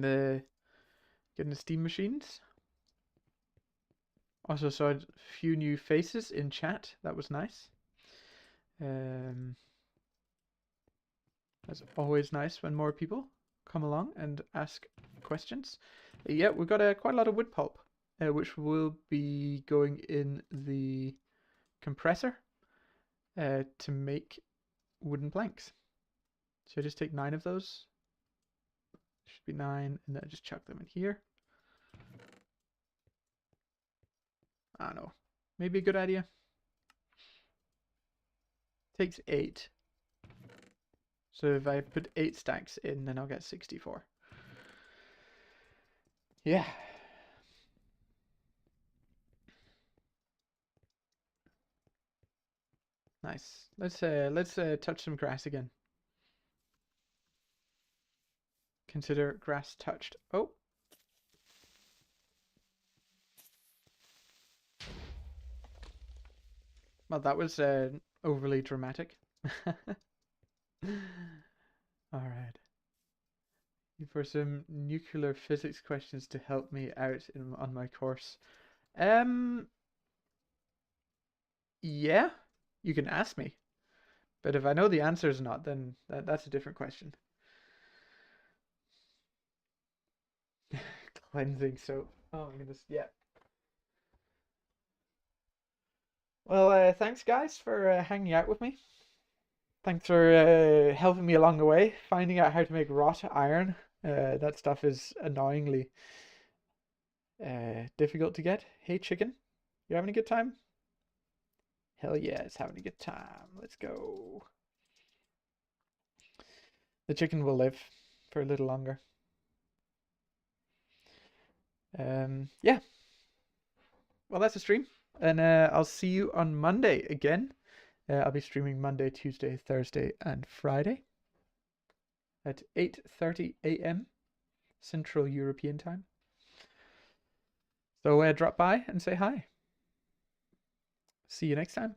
the steam machines. Also saw a few new faces in chat. That was nice. That's always nice when more people come along and ask questions. Yeah, we've got quite a lot of wood pulp, which will be going in the compressor to make wooden planks. So I just take 9 of those. Should be 9, and then I just chuck them in here. I don't know. Maybe a good idea. Takes 8. So if I put 8 stacks in, then I'll get 64. Yeah. Nice. Let's touch some grass again. Consider grass touched. Oh. Well, that was overly dramatic. Alright. For some nuclear physics questions to help me out on my course. Yeah, you can ask me. But if I know the answers or not, then that's a different question. Cleansing soap. Oh my goodness, yeah. Well, thanks guys for hanging out with me. Thanks for helping me along the way, finding out how to make wrought iron. That stuff is annoyingly difficult to get. Hey chicken, you having a good time? Hell yeah, it's having a good time. Let's go. The chicken will live for a little longer. Yeah. Well, that's a stream. And I'll see you on Monday again. I'll be streaming Monday, Tuesday, Thursday, and Friday at 8:30 a.m. Central European Time. So drop by and say hi. See you next time.